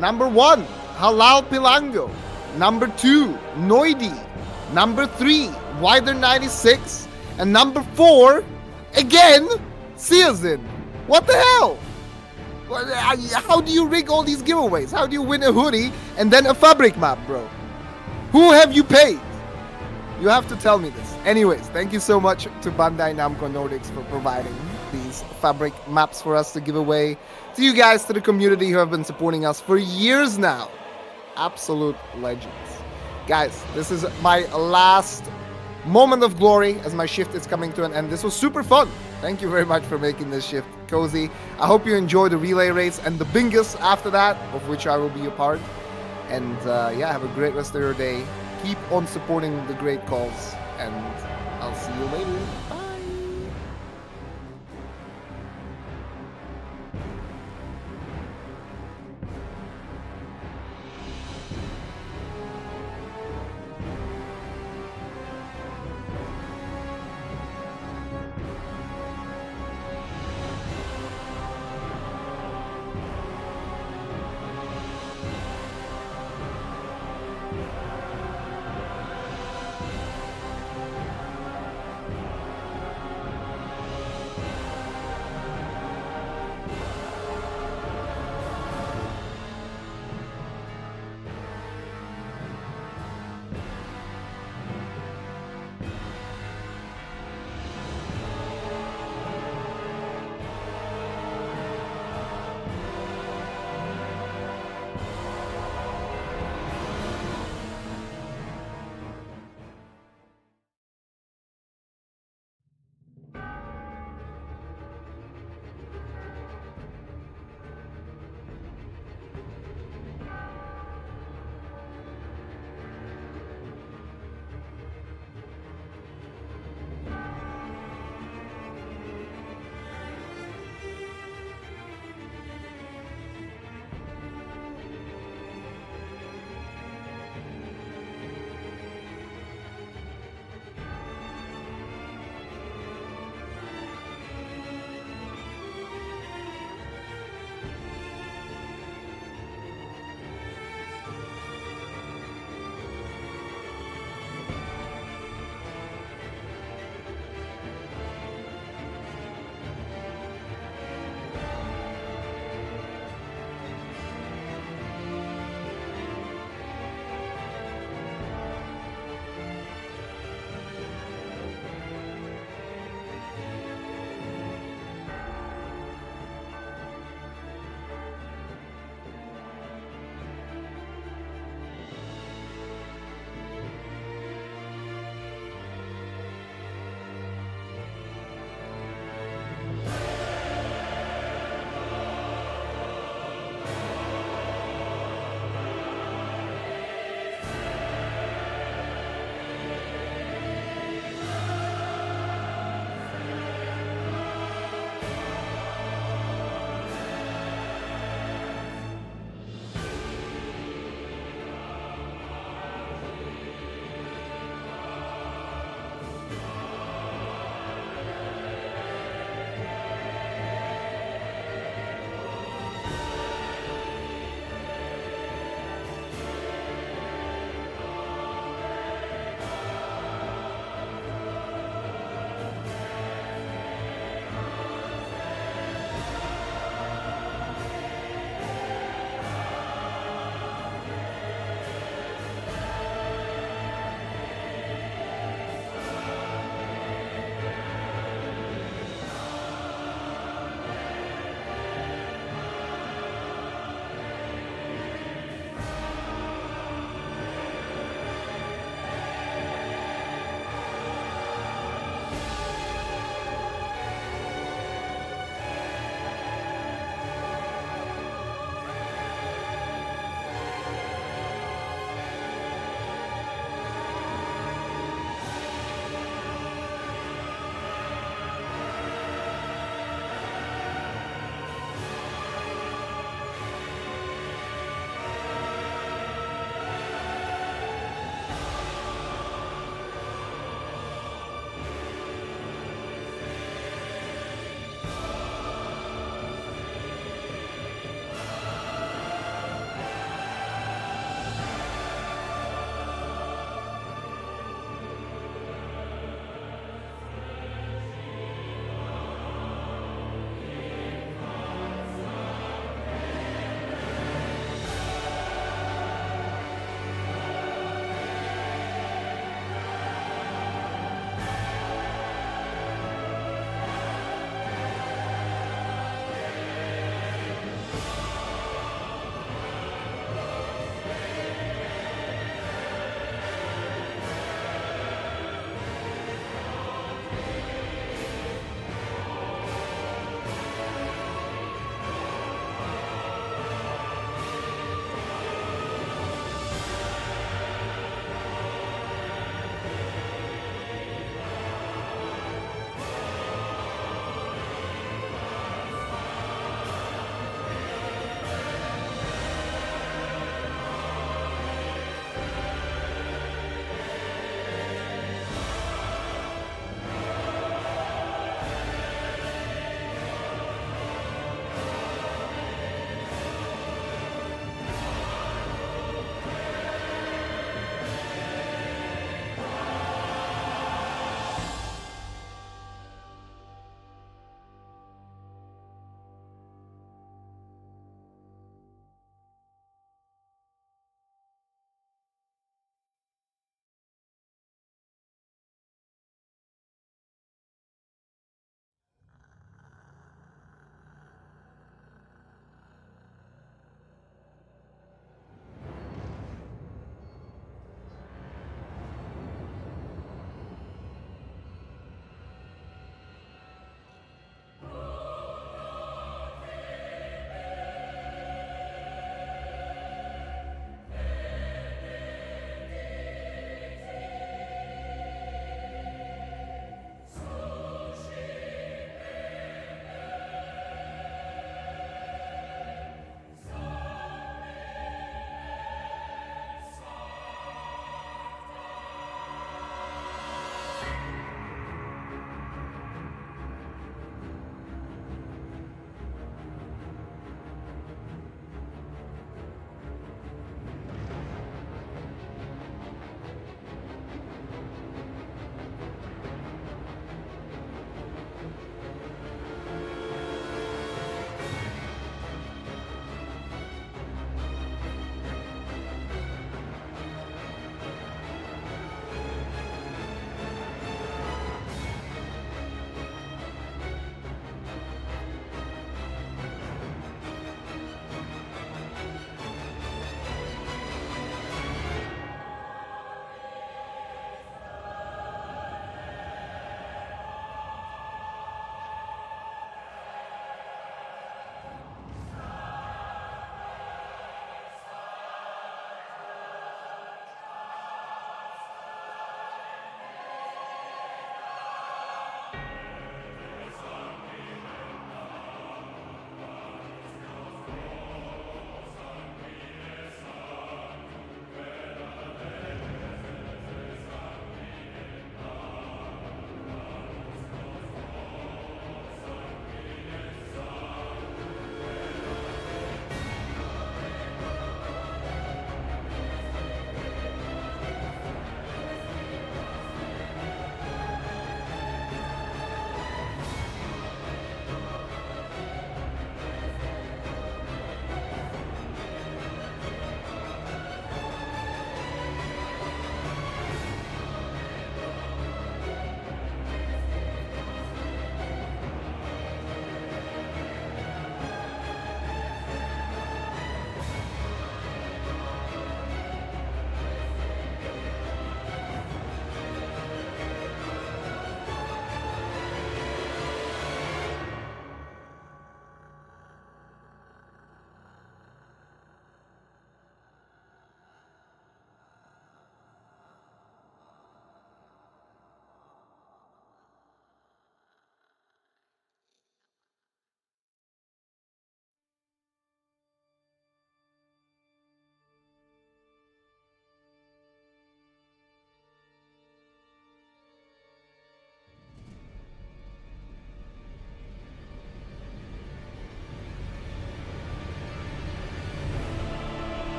Number 1, Halal Pilango. Number 2, Noidi. Number 3, Wider96. And number 4, again, Seazin. What the hell? How do you rig all these giveaways? How do you win a hoodie and then a fabric map, bro? Who have you paid? You have to tell me this. Anyways, thank you so much to Bandai Namco Nordics for providing these fabric maps for us to give away. To you guys, to the community who have been supporting us for years now. Absolute legends. Guys, this is my last moment of glory as my shift is coming to an end. This was super fun. Thank you very much for making this shift cozy. I hope you enjoy the relay race and the bingus after that, of which I will be a part. And yeah, have a great rest of your day. Keep on supporting the great calls, and I'll see you later.